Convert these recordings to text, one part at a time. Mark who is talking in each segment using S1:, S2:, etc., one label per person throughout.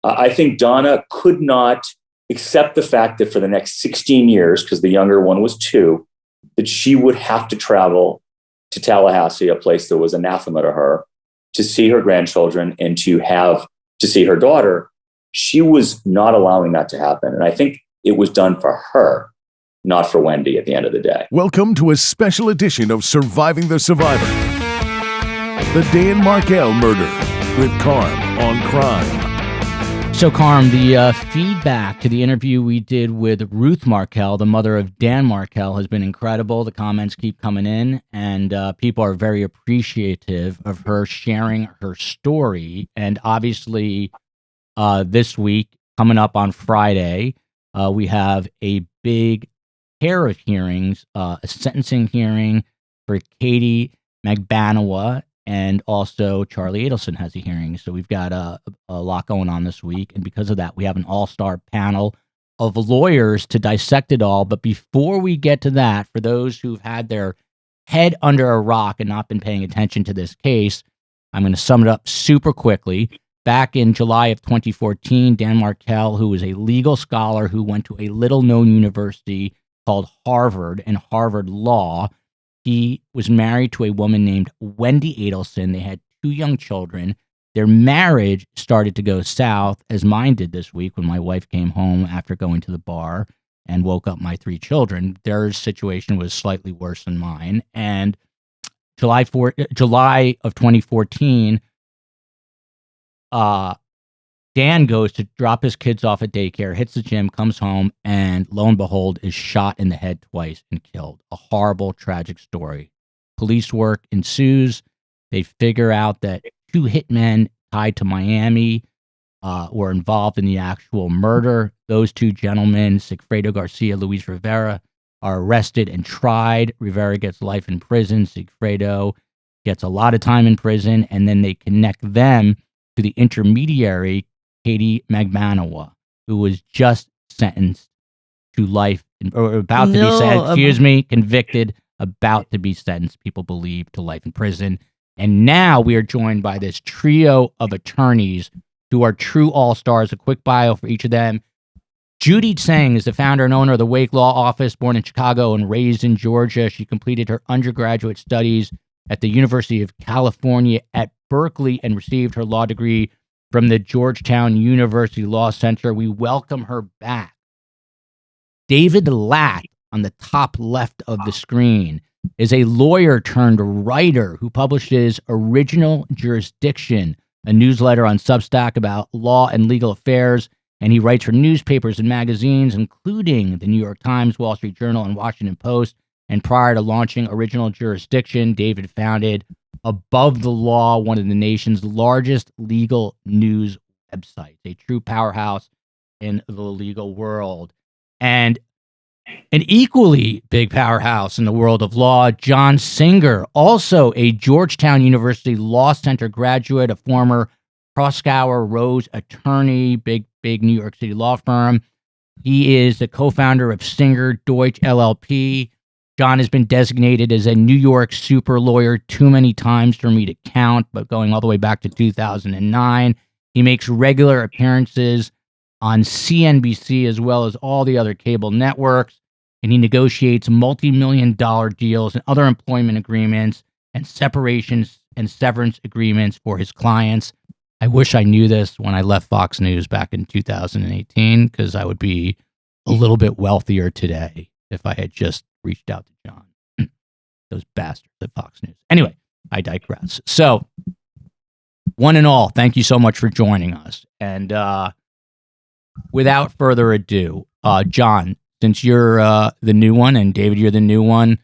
S1: I think Donna could not accept the fact that for the next 16 years, because the younger one was 2, that she would have to travel to Tallahassee, a place that was anathema to her, to see her grandchildren and to see her daughter. She was not allowing that to happen. And I think it was done for her, not for Wendy at the end of the day.
S2: Welcome to a special edition of Surviving the Survivor. The Dan Markell murder with Karm on Crime.
S3: So, Karm, the feedback to the interview we did with Ruth Markell, the mother of Dan Markell, has been incredible. The comments keep coming in, and people are very appreciative of her sharing her story. And obviously, this week, coming up on Friday, we have a big pair of hearings, a sentencing hearing for Katie Magbanua, and also Charlie Adelson has a hearing. So we've got a lot going on this week. And because of that, we have an all-star panel of lawyers to dissect it all. But before we get to that, for those who've had their head under a rock and not been paying attention to this case, I'm going to sum it up super quickly. Back in July of 2014, Dan Markell, who was a legal scholar who went to a little-known university called Harvard and Harvard Law, he was married to a woman named Wendy Adelson. They had 2 young children. Their marriage started to go south, as mine did this week when my wife came home after going to the bar and woke up my 3 children. Their situation was slightly worse than mine. And July of 2014, Dan goes to drop his kids off at daycare, hits the gym, comes home, and lo and behold, is shot in the head twice and killed. A horrible, tragic story. Police work ensues. They figure out that 2 hitmen tied to Miami were involved in the actual murder. Those 2 gentlemen, Fredo Garcia, Luis Rivera, are arrested and tried. Rivera gets life in prison. Fredo gets a lot of time in prison, and then they connect them to the intermediary, Katie Magbanua, who was just sentenced to life, or about to be sentenced, convicted, about to be sentenced, people believe, to life in prison. And now we are joined by this trio of attorneys who are true all-stars. A quick bio for each of them. Judy Tseng is the founder and owner of the Wake Law Office, born in Chicago and raised in Georgia. She completed her undergraduate studies at the University of California at Berkeley and received her law degree from the Georgetown University Law Center. We welcome her back. David Latt, on the top left of the screen, is a lawyer turned writer who publishes Original Jurisdiction, a newsletter on Substack about law and legal affairs. And he writes for newspapers and magazines, including the New York Times, Wall Street Journal, and Washington Post. And prior to launching Original Jurisdiction, David founded Above the Law, one of the nation's largest legal news websites, a true powerhouse in the legal world. And an equally big powerhouse in the world of law, John Singer, also a Georgetown University Law Center graduate, a former Proskauer Rose attorney, big New York City law firm. He is the co-founder of Singer Deutsch LLP. John has been designated as a New York super lawyer too many times for me to count, but going all the way back to 2009. He makes regular appearances on CNBC as well as all the other cable networks, and he negotiates multi-million-dollar deals and other employment agreements and separations and severance agreements for his clients. I wish I knew this when I left Fox News back in 2018, because I would be a little bit wealthier today if I had just reached out to John. Those bastards at Fox News. Anyway, I digress. So, one and all, thank you so much for joining us. And without further ado, John, since you're the new one, and David, you're the new one,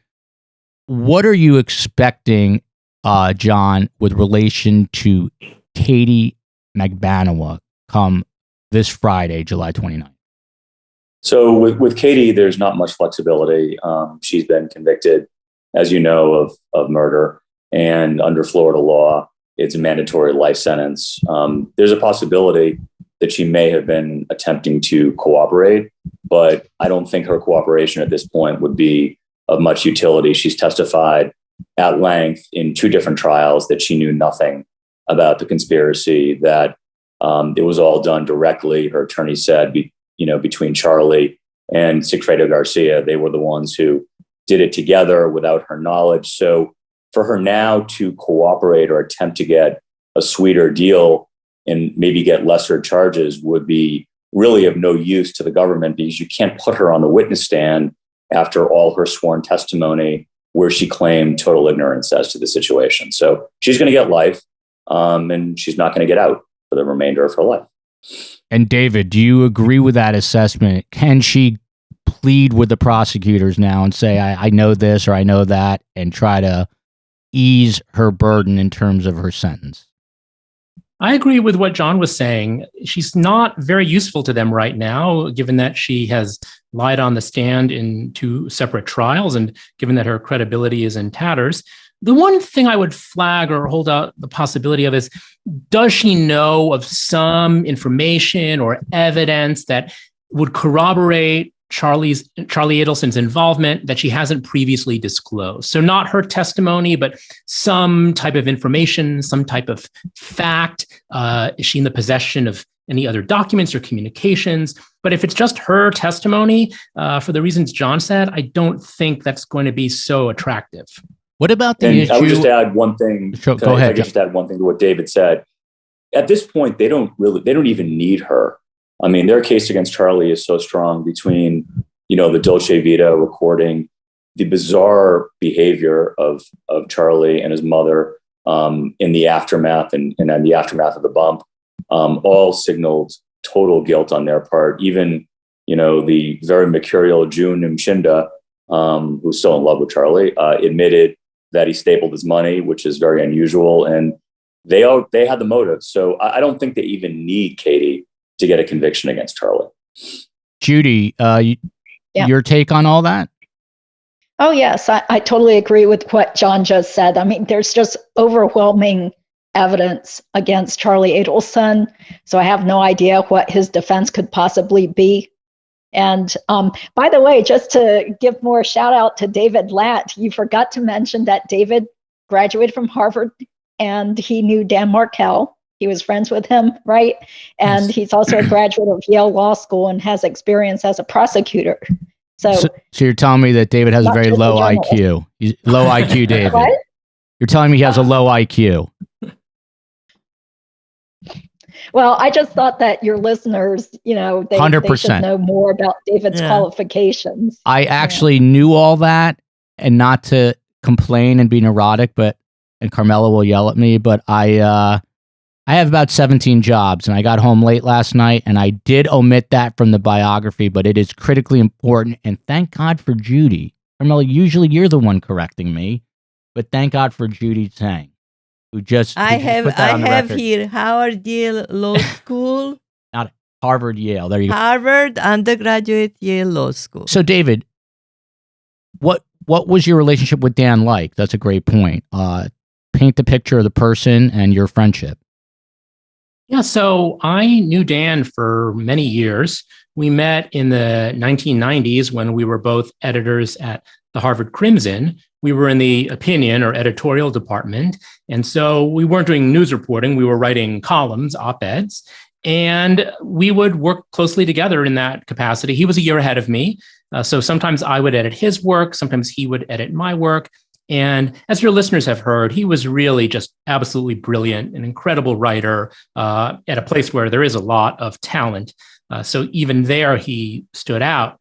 S3: what are you expecting, John, with relation to Katie Magbanua come this Friday, July 29th?
S1: So with Katie, there's not much flexibility. She's been convicted, as you know, of murder. And under Florida law, it's a mandatory life sentence. There's a possibility that she may have been attempting to cooperate, but I don't think her cooperation at this point would be of much utility. She's testified at length in 2 different trials that she knew nothing about the conspiracy, that It was all done directly. Her attorney said, between Charlie and Fredo Garcia, they were the ones who did it together without her knowledge. So for her now to cooperate or attempt to get a sweeter deal and maybe get lesser charges would be really of no use to the government, because you can't put her on the witness stand after all her sworn testimony where she claimed total ignorance as to the situation. So she's going to get life, and she's not going to get out for the remainder of her life.
S3: And David, do you agree with that assessment? Can she plead with the prosecutors now and say, I know this or I know that, and try to ease her burden in terms of her sentence?
S4: I agree with what John was saying. She's not very useful to them right now, given that she has lied on the stand in 2 separate trials and given that her credibility is in tatters. The one thing I would flag or hold out the possibility of is, does she know of some information or evidence that would corroborate Charlie Adelson's involvement that she hasn't previously disclosed? So not her testimony, but some type of information, some type of fact. Is she in the possession of any other documents or communications? But if it's just her testimony, for the reasons John said, I don't think that's going to be so attractive.
S3: What about the issue?
S1: I would just add one thing.
S3: Go ahead.
S1: I could just add one thing to what David said. At this point, they don't even need her. I mean, their case against Charlie is so strong between, the Dolce Vita recording, the bizarre behavior of Charlie and his mother in the aftermath and then the aftermath of the bump, all signaled total guilt on their part. Even, the very mercurial June Mshinda, who's still in love with Charlie, admitted that he stapled his money, which is very unusual. And they had the motive. So I don't think they even need Katie to get a conviction against Charlie.
S3: Judy, your take on all that?
S5: Oh, yes. I totally agree with what John just said. I mean, there's just overwhelming evidence against Charlie Adelson. So I have no idea what his defense could possibly be. And by the way, just to give more shout out to David Latt, you forgot to mention that David graduated from Harvard and he knew Dan Markell. He was friends with him, right? And
S3: Yes.
S5: he's also a graduate of Yale Law School and has experience as a prosecutor. So
S3: you're telling me that David has a
S5: Not
S3: very
S5: just a
S3: low
S5: journalist.
S3: IQ. Low IQ, David.
S5: What?
S3: You're telling me he has a low IQ.
S5: Well, I just thought that your listeners, they
S3: 100%.
S5: should know more about David's qualifications.
S3: I actually knew all that, and not to complain and be neurotic, and Carmela will yell at me, but I have about 17 jobs, and I got home late last night, and I did omit that from the biography, but it is critically important, and thank God for Judy. Carmela, usually you're the one correcting me, but thank God for Judy Tseng, who just
S6: I
S3: put that on the
S6: have
S3: record.
S6: here Howard Yale Law School,
S3: Not Harvard, Yale. There you go.
S6: Harvard undergraduate Yale Law School.
S3: So, David, what was your relationship with Dan like? That's a great point. Paint the picture of the person and your friendship.
S4: Yeah, so I knew Dan for many years. We met in the 1990s when we were both editors at the Harvard Crimson. We were in the opinion or editorial department. And so we weren't doing news reporting. We were writing columns, op-eds, and we would work closely together in that capacity. He was a year ahead of me. So sometimes I would edit his work. Sometimes he would edit my work. And as your listeners have heard, he was really just absolutely brilliant, an incredible writer at a place where there is a lot of talent. So even there, he stood out.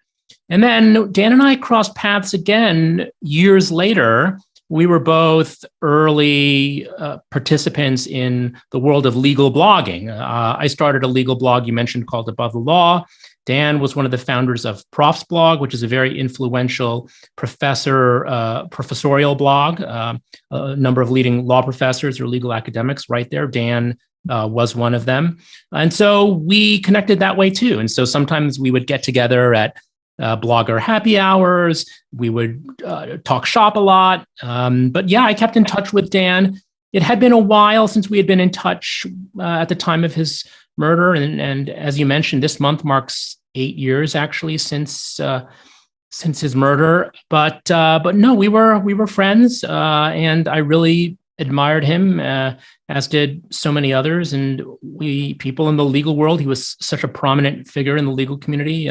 S4: And then Dan and I crossed paths again years later. We were both early participants in the world of legal blogging. I started a legal blog you mentioned called Above the Law. Dan was one of the founders of Prof's Blog, which is a very influential professorial blog. A number of leading law professors or legal academics right there. Dan was one of them. And so we connected that way too. And so sometimes we would get together at blogger happy hours. We would talk shop a lot. But yeah, I kept in touch with Dan. It had been a while since we had been in touch at the time of his murder. And as you mentioned, this month marks 8 years actually since his murder. But no, we were friends. And I really admired him, as did so many others. And people in the legal world, he was such a prominent figure in the legal community.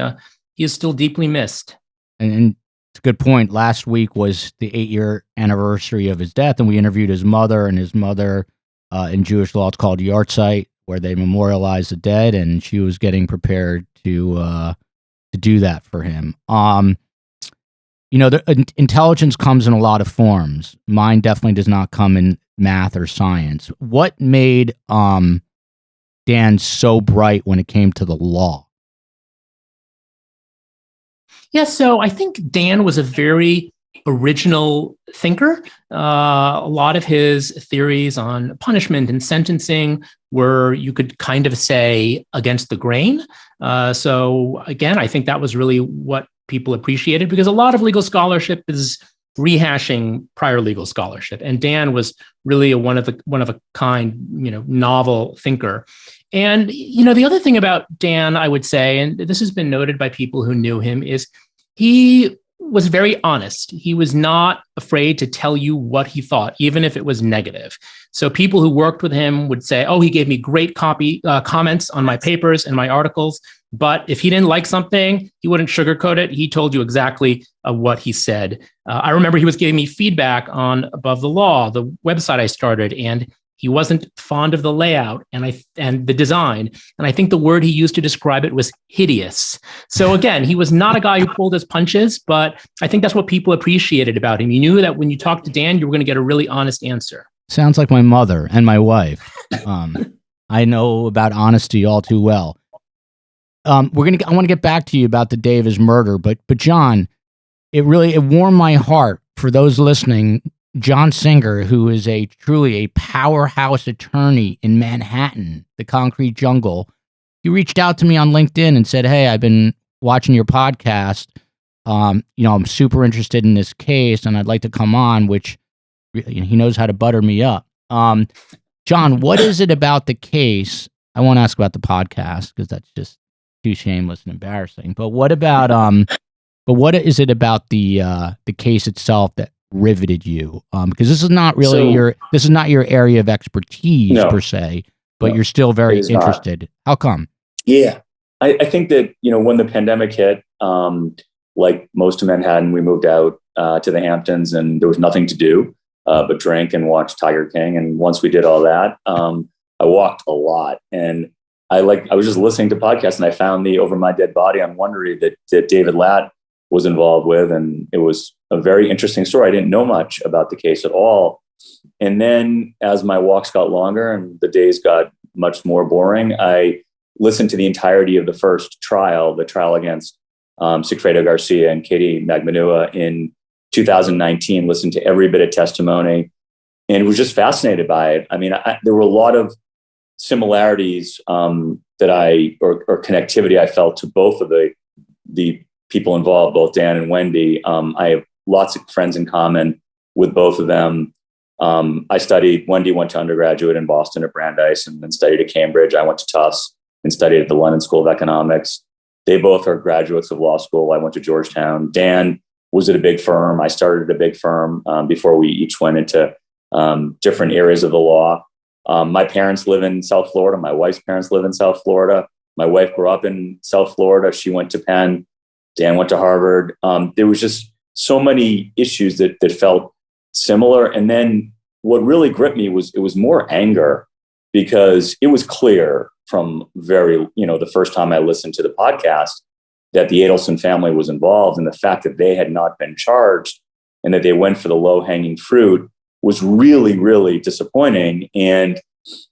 S4: He is still deeply missed.
S3: And it's a good point. Last week was the 8-year anniversary of his death, and we interviewed his mother. And his mother, in Jewish law, it's called yahrzeit, where they memorialize the dead, and she was getting prepared to do that for him. Intelligence comes in a lot of forms. Mine definitely does not come in math or science. What made Dan so bright when it came to the law?
S4: Yeah, so I think Dan was a very original thinker. A lot of his theories on punishment and sentencing were, you could kind of say, against the grain. So again, I think that was really what people appreciated, because a lot of legal scholarship is rehashing prior legal scholarship, and Dan was really a one of a kind, novel thinker. And the other thing about Dan, I would say, and this has been noted by people who knew him, is he was very honest. He was not afraid to tell you what he thought, even if it was negative. So people who worked with him would say, "Oh, he gave me great comments on my papers and my articles." But if he didn't like something, he wouldn't sugarcoat it. He told you exactly what he said. I remember he was giving me feedback on Above the Law, the website I started, and he wasn't fond of the layout and the design. And I think the word he used to describe it was hideous. So again, he was not a guy who pulled his punches, but I think that's what people appreciated about him. You knew that when you talked to Dan, you were going to get a really honest answer.
S3: Sounds like my mother and my wife. I know about honesty all too well. I want to get back to you about the day of his murder, but John, it warmed my heart for those listening. John Singer, who is truly a powerhouse attorney in Manhattan, the concrete jungle, he reached out to me on LinkedIn and said, "Hey, I've been watching your podcast. I'm super interested in this case, and I'd like to come on," which he knows how to butter me up. John, what is it about the case? I won't ask about the podcast because that's just too shameless and embarrassing. But what about what is it about the case itself that riveted you? Because this is not really your area of expertise per se, but you're still very interested. How come?
S1: Yeah, I think that when the pandemic hit, like most of Manhattan, we moved out to the Hamptons, and there was nothing to do but drink and watch Tiger King. And once we did all that, I walked a lot, and I was just listening to podcasts, and I found the Over My Dead Body on Wondery that David Latt was involved with, and it was a very interesting story. I didn't know much about the case at all. And then as my walks got longer and the days got much more boring, I listened to the entirety of the first trial, the trial against Fredo Garcia and Katie Magbanua in 2019, listened to every bit of testimony, and was just fascinated by it. I mean, there were a lot of similarities or connectivity I felt to both of the people involved, both Dan and Wendy. I have lots of friends in common with both of them. Wendy went to undergraduate in Boston at Brandeis and then studied at Cambridge. I went to Tufts and studied at the London School of Economics. They both are graduates of law school. I went to Georgetown. Dan was at a big firm. I started at a big firm before we each went into different areas of the law. My parents live in South Florida. My wife's parents live in South Florida. My wife grew up in South Florida. She went to Penn. Dan went to Harvard. There was just so many issues that felt similar. And then what really gripped me was it was more anger, because it was clear from the first time I listened to the podcast that the Adelson family was involved, and the fact that they had not been charged and that they went for the low-hanging fruit was really, really disappointing. And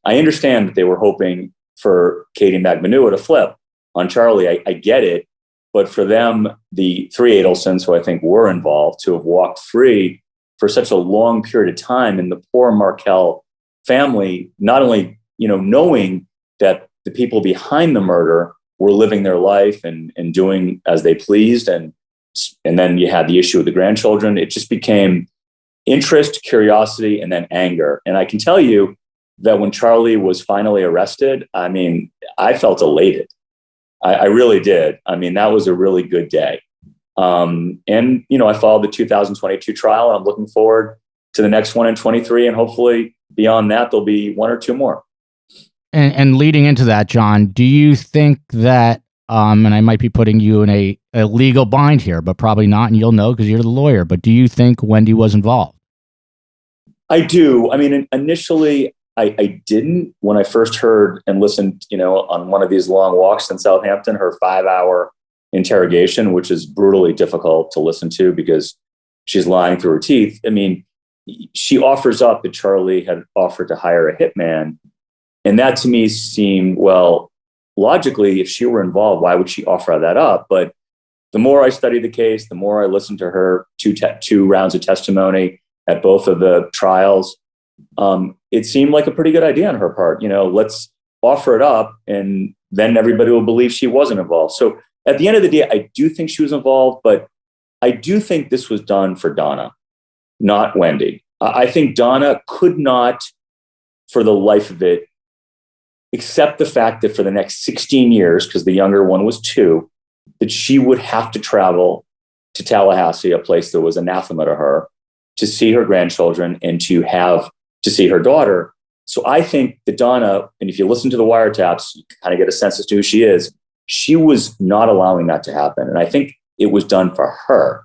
S1: I understand that they were hoping for Katie Magbanua to flip on Charlie. I get it. But for them, the three Adelsons, who I think were involved, to have walked free for such a long period of time, and the poor Markell family, not only knowing that the people behind the murder were living their life and doing as they pleased, and then you had the issue with the grandchildren. It just became interest, curiosity, and then anger. And I can tell you that when Charlie was finally arrested, I mean, I felt elated. I really did. I mean, that was a really good day. And I followed the 2022 trial. I'm looking forward to the next one in 23. And hopefully beyond that, there'll be one or two more.
S3: And leading into that, John, do you think that, and I might be putting you in a legal bind here, but probably not, and you'll know because you're the lawyer, but do you think Wendy was involved?
S1: I do. I mean, initially, I didn't. When I first heard and listened, on one of these long walks in Southampton, her 5-hour interrogation, which is brutally difficult to listen to because she's lying through her teeth. I mean, she offers up that Charlie had offered to hire a hitman. And that to me seemed, well, logically, if she were involved, why would she offer that up? But the more I studied the case, the more I listened to her two rounds of testimony at both of the trials, it seemed like a pretty good idea on her part. Let's offer it up and then everybody will believe she wasn't involved. So at the end of the day, I do think she was involved, but I do think this was done for Donna, not Wendy. I think Donna could not, for the life of it, accept the fact that for the next 16 years, because the younger one was 2, that she would have to travel to Tallahassee, a place that was anathema to her, to see her grandchildren and to see her daughter. So I think that Donna, and if you listen to the wiretaps, you kind of get a sense as to who she is. She was not allowing that to happen. And I think it was done for her,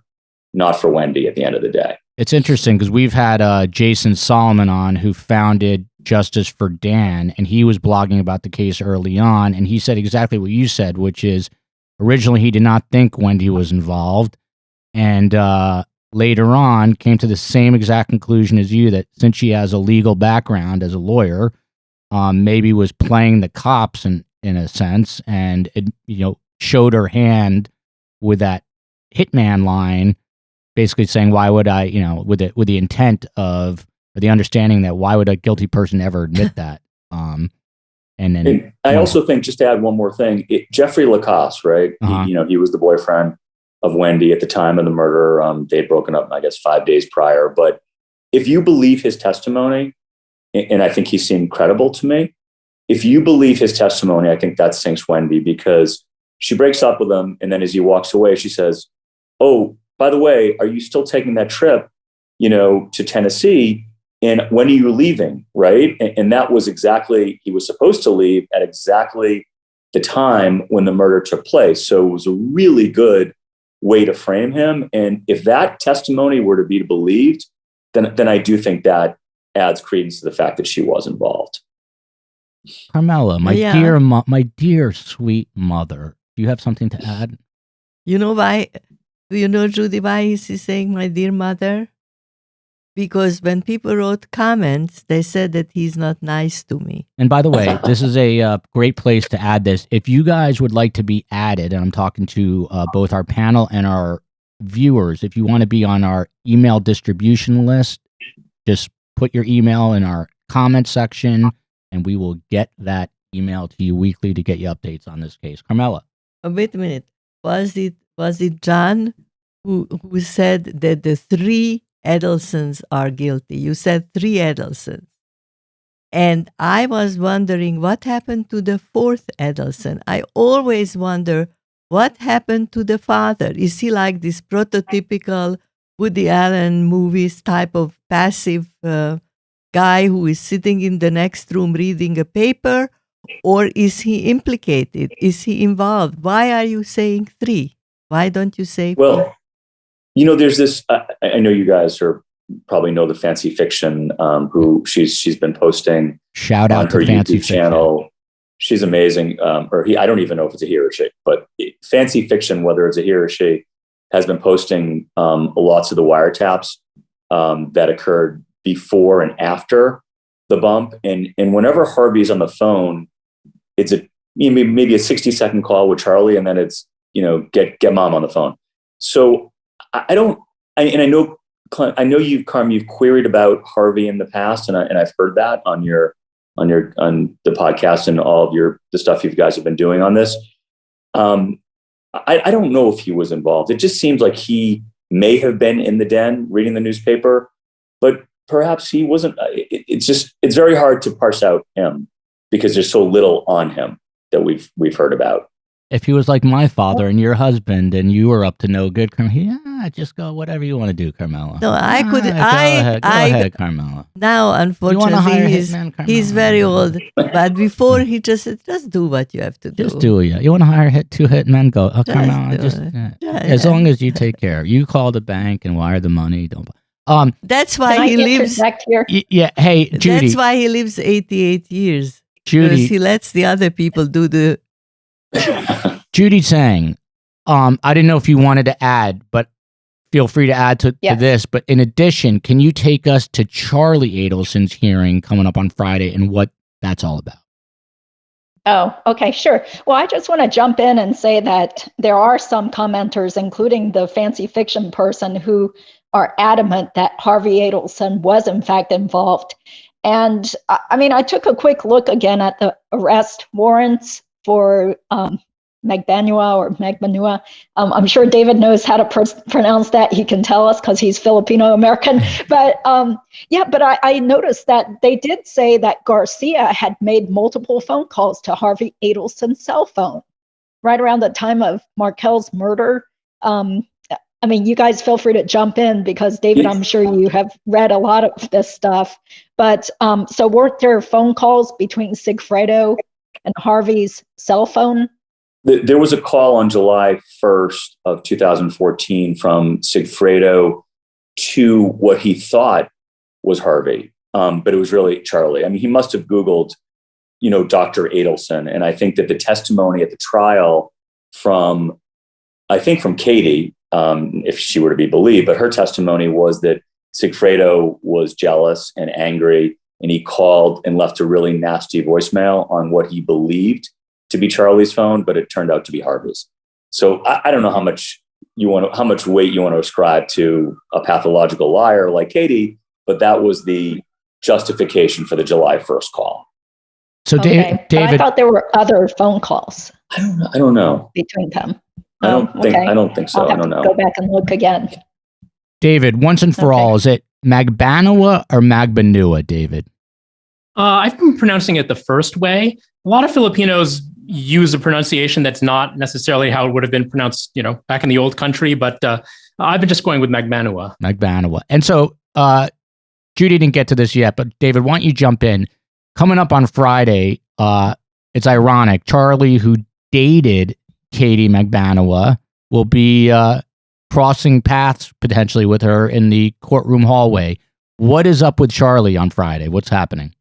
S1: not for Wendy at the end of the day.
S3: It's interesting because we've had Jason Solomon on, who founded Justice for Dan, and he was blogging about the case early on, and he said exactly what you said, which is originally he did not think Wendy was involved, and later on came to the same exact conclusion as you, that since she has a legal background as a lawyer, maybe was playing the cops in a sense, and it, showed her hand with that hitman line, basically saying, why would I, with the intent of, or the understanding that why would a guilty person ever admit that? And
S1: I also think, just to add one more thing, Jeffrey Lacoste, right?
S3: Uh-huh.
S1: He was the boyfriend of Wendy at the time of the murder. They'd broken up, I guess, 5 days prior. But if you believe his testimony, and I think he seemed credible to me, if you believe his testimony, I think that sinks Wendy, because she breaks up with him. And then as he walks away, she says, oh, by the way, are you still taking that trip, to Tennessee? And when are you leaving? Right. And that was exactly, he was supposed to leave at exactly the time when the murder took place. So it was a really good way to frame him. And if that testimony were to be believed, then I do think that adds credence to the fact that she was involved.
S3: Carmela, my dear sweet mother, do you have something to add?
S6: You know why? Do you know, Judy, why is he saying my dear mother? Because when people wrote comments, they said that he's not nice to me.
S3: And by the way, this is a great place to add this. If you guys would like to be added, and I'm talking to both our panel and our viewers, if you want to be on our email distribution list, just put your email in our comment section, and we will get that email to you weekly to get you updates on this case. Carmela.
S6: Wait a minute. Was it John who said that the 3 Adelsons are guilty? You said 3 Adelsons. And I was wondering what happened to the 4th Adelson. I always wonder what happened to the father. Is he like this prototypical Woody Allen movies type of passive guy who is sitting in the next room reading a paper? Or is he implicated? Is he involved? Why are you saying 3? Why don't you say 4?
S1: Well, there's this, I know you guys probably know the Fancy Fiction, who she's been posting.
S3: Shout out to Fancy
S1: YouTube channel. She's amazing. I don't even know if it's a he or she, but Fancy Fiction, whether it's a he or she, has been posting lots of the wiretaps that occurred before and after the bump. And whenever Harvey's on the phone, it's maybe a 60-second call with Charlie, and then it's, get mom on the phone. So I know you, Karm, you've queried about Harvey in the past, and I've heard that on the podcast and all of the stuff you guys have been doing on this. I don't know if he was involved. It just seems like he may have been in the den reading the newspaper, but perhaps he wasn't. It's very hard to parse out him because there's so little on him that we've heard about.
S3: if he was like my father and your husband, and you were up to no good, just go whatever you want to do, Carmela.
S6: No, I could.
S3: Go ahead, Carmela.
S6: Now, unfortunately, he's very old. But before, he just said, just do what you have to do.
S3: Just do it. You want to hire two hitmen? Go, Carmela. As long as you take care. You call the bank and wire the money. Don't.
S6: That's why he lives.
S5: Here?
S3: Yeah. Hey, Judy.
S6: That's why he lives 88 years.
S3: Judy,
S6: because he lets the other people do the.
S3: Judy Tseng, I didn't know if you wanted to add, but feel free to add to this. But in addition, can you take us to Charlie Adelson's hearing coming up on Friday and what that's all about?
S5: Oh, okay, sure. Well, I just want to jump in and say that there are some commenters, including the fancy fiction person, who are adamant that Harvey Adelson was in fact involved. And I mean, I took a quick look again at the arrest warrants for Magbanua or Magbanua. I'm sure David knows how to pronounce that. He can tell us because he's Filipino-American. But I noticed that they did say that Garcia had made multiple phone calls to Harvey Adelson's cell phone right around the time of Markell's murder. I mean, you guys feel free to jump in because, David, I'm sure you have read a lot of this stuff. But so weren't there phone calls between Fredo and Harvey's cell phone?
S1: There was a call on July 1st of 2014 from Fredo to what he thought was Harvey, but it was really Charlie. I mean, he must have Googled, Dr. Adelson. And I think that the testimony at the trial from Katie, if she were to be believed, but her testimony was that Fredo was jealous and angry, and he called and left a really nasty voicemail on what he believed to be Charlie's phone, but it turned out to be Harvey's. So I don't know how much weight you want to ascribe to a pathological liar like Katie, but that was the justification for the July 1st call.
S3: So
S5: okay.
S3: David,
S5: I thought there were other phone calls.
S1: I don't know
S5: between them.
S1: I don't think so.
S5: I'll have
S1: I don't know.
S5: Go back and look again.
S3: David, once and for all, is it Magbanawa or Magbanua, David?
S4: I've been pronouncing it the first way. A lot of Filipinos use a pronunciation that's not necessarily how it would have been pronounced, back in the old country. But I've been just going with Magbanua.
S3: Magbanawa. And so Judy didn't get to this yet, but David, why don't you jump in? Coming up on Friday, it's ironic. Charlie, who dated Katie Magbanua, will be crossing paths potentially with her in the courtroom hallway. What is up with Charlie on Friday? What's happening?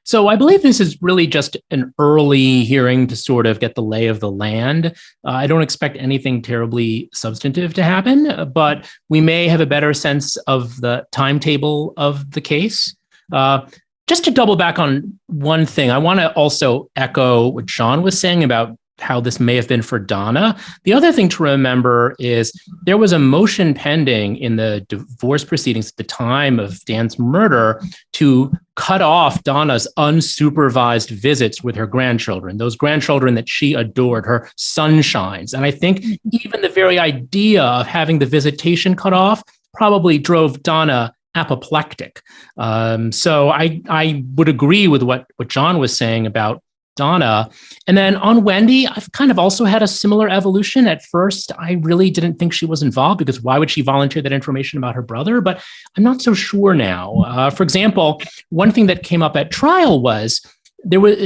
S4: So I believe this is really just an early hearing to sort of get the lay of the land. I don't expect anything terribly substantive to happen, but we may have a better sense of the timetable of the case. Just to double back on one thing, I want to also echo what Sean was saying about how this may have been for Donna. The other thing to remember is there was a motion pending in the divorce proceedings at the time of Dan's murder to cut off Donna's unsupervised visits with her grandchildren, those grandchildren that she adored, her sunshines. And I think even the very idea of having the visitation cut off probably drove Donna apoplectic. So I would agree with what John was saying about Donna. And then on Wendy, I've kind of also had a similar evolution. At first, I really didn't think she was involved because why would she volunteer that information about her brother? But I'm not so sure now. For example, one thing that came up at trial was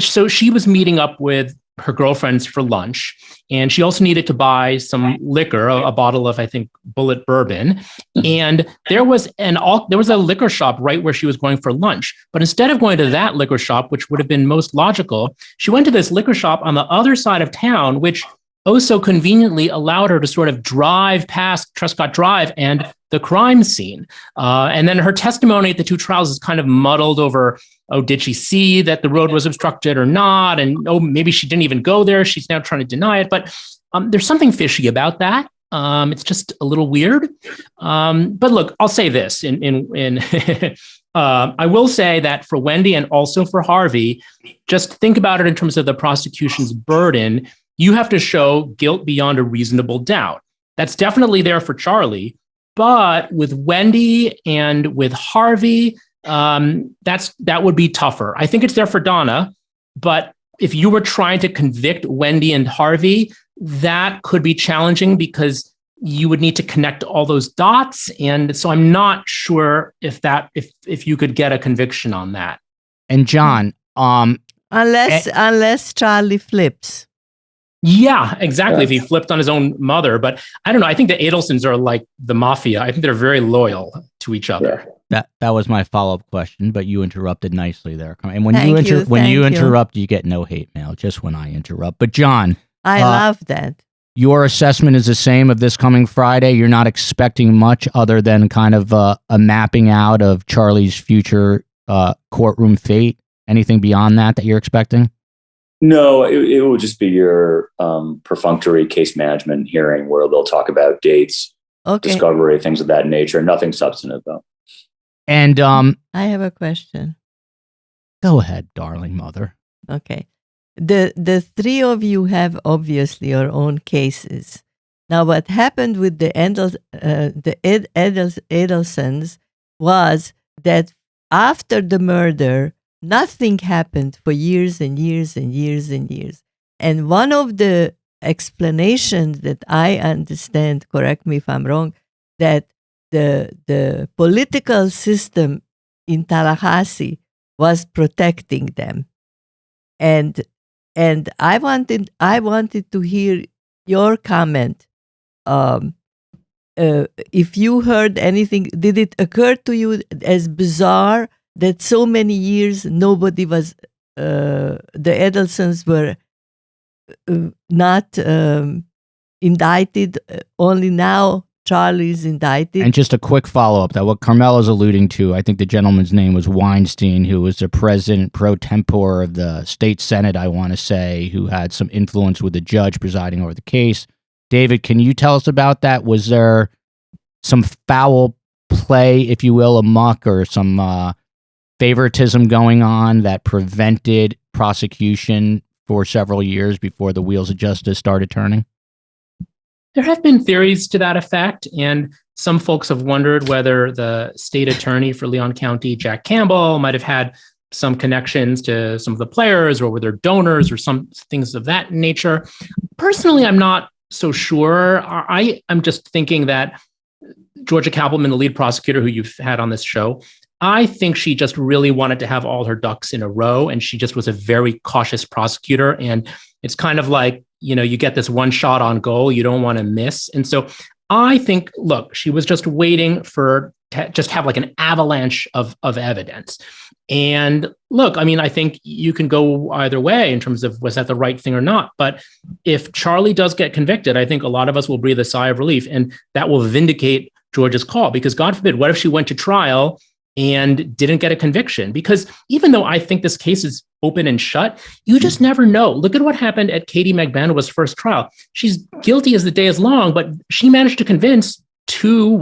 S4: so she was meeting up with her girlfriends for lunch, and she also needed to buy some liquor, a bottle of, I think, Bullet bourbon. And there was a liquor shop right where she was going for lunch. But instead of going to that liquor shop, which would have been most logical, she went to this liquor shop on the other side of town, which so conveniently allowed her to sort of drive past Truscott Drive and the crime scene. And then her testimony at the two trials is kind of muddled over, did she see that the road was obstructed or not? And maybe she didn't even go there. She's now trying to deny it. But there's something fishy about that. It's just a little weird. But look, I'll say this. I will say that for Wendy and also for Harvey, just think about it in terms of the prosecution's burden. You have to show guilt beyond a reasonable doubt. That's definitely there for Charlie. But with Wendy and with Harvey, that would be tougher. I think it's there for Donna, but if you were trying to convict Wendy and Harvey, that could be challenging because you would need to connect all those dots. And so I'm not sure if you could get a conviction on that.
S3: And John,
S6: unless Charlie flips.
S4: Yeah, exactly. If he flipped on his own mother. But I don't know. I think the Adelsons are like the mafia. I think they're very loyal to each other.
S3: That was my follow-up question, but you interrupted nicely there. And when
S6: Thank
S3: you interrupt, you get no hate mail, just when I interrupt. But John,
S6: I love that.
S3: Your assessment is the same of this coming Friday. You're not expecting much other than kind of a mapping out of Charlie's future courtroom fate. Anything beyond that you're expecting?
S1: No, it will just be your perfunctory case management hearing where they'll talk about dates, discovery, things of that nature. Nothing substantive, though.
S3: And
S6: I have a question.
S3: Go ahead, darling mother.
S6: Okay. The three of you have obviously your own cases. Now, what happened with the Adelsons was that after the murder, nothing happened for years and years and years and years. And one of the explanations that I understand, correct me if I'm wrong, that the political system in Tallahassee was protecting them. And I wanted to hear your comment. If you heard anything, did it occur to you as bizarre that so many years nobody was, the Adelsons were not indicted, only now Charlie's indicted?
S3: And just a quick follow-up, that what Carmela's alluding to, I think the gentleman's name was Weinstein, who was the president pro tempore of the state senate, I want to say, who had some influence with the judge presiding over the case. David, can you tell us about that? Was there some foul play, if you will, amok, or some favoritism going on that prevented prosecution for several years before the wheels of justice started turning?
S4: There have been theories to that effect, and some folks have wondered whether the state attorney for Leon County, Jack Campbell, might have had some connections to some of the players, or were there donors or some things of that nature. Personally, I'm not so sure. I'm just thinking that Georgia Kappelman, the lead prosecutor who you've had on this show, I think she just really wanted to have all her ducks in a row, and she just was a very cautious prosecutor. And it's kind of like, you get this one shot on goal, you don't want to miss. And so I think, look, she was just waiting for just have like an avalanche of evidence. And look, I think you can go either way in terms of was that the right thing or not. But if Charlie does get convicted, I think a lot of us will breathe a sigh of relief, and that will vindicate Georgia's call, because God forbid, what if she went to trial and didn't get a conviction? Because even though I think this case is open and shut, you just never know. Look at what happened at Katie Magbanua's first trial. She's guilty as the day is long, but she managed to convince two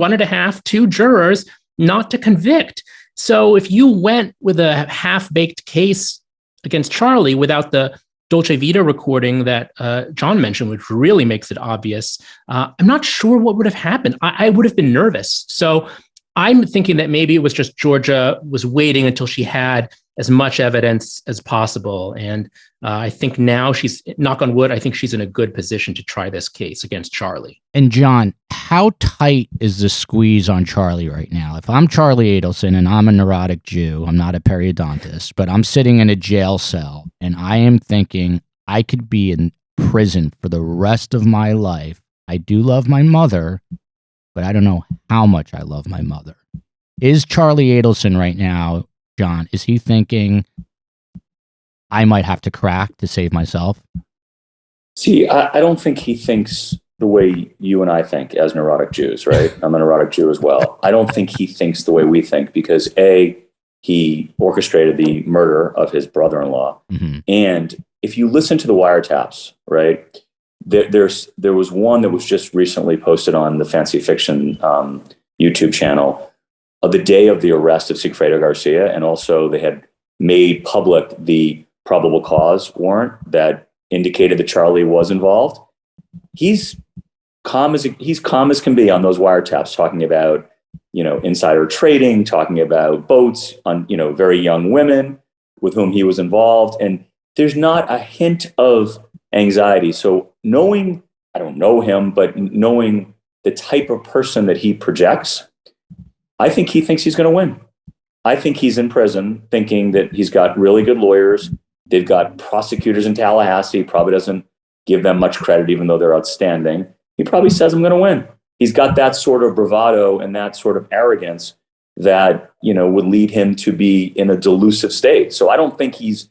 S4: jurors not to convict. So if you went with a half-baked case against Charlie without the Dolce Vita recording that John mentioned, which really makes it obvious, I'm not sure what would have happened. I would have been nervous. So I'm thinking that maybe it was just Georgia was waiting until she had as much evidence as possible. And I think now she's, knock on wood, I think she's in a good position to try this case against Charlie.
S3: And John, how tight is the squeeze on Charlie right now? If I'm Charlie Adelson and I'm a neurotic Jew, I'm not a periodontist, but I'm sitting in a jail cell and I am thinking I could be in prison for the rest of my life. I do love my mother, but I don't know how much I love my mother. Is Charlie Adelson right now, John, is he thinking I might have to crack to save myself?
S1: See, I don't think he thinks the way you and I think as neurotic Jews, right? I'm a neurotic Jew as well. I don't think he thinks the way we think because he orchestrated the murder of his brother-in-law. Mm-hmm. And if you listen to the wiretaps, right, there was one that was just recently posted on the Fancy Fiction YouTube channel of the day of the arrest of Sigfredo Garcia, and also they had made public the probable cause warrant that indicated that Charlie was involved. He's calm as can be on those wiretaps, talking about insider trading, talking about boats on very young women with whom he was involved, and there's not a hint of anxiety. So knowing, I don't know him, but knowing the type of person that he projects, I think he thinks he's going to win. I think he's in prison thinking that he's got really good lawyers. They've got prosecutors in Tallahassee. He probably doesn't give them much credit, even though they're outstanding. He probably says, I'm going to win. He's got that sort of bravado and that sort of arrogance that, would lead him to be in a delusive state. So I don't think he's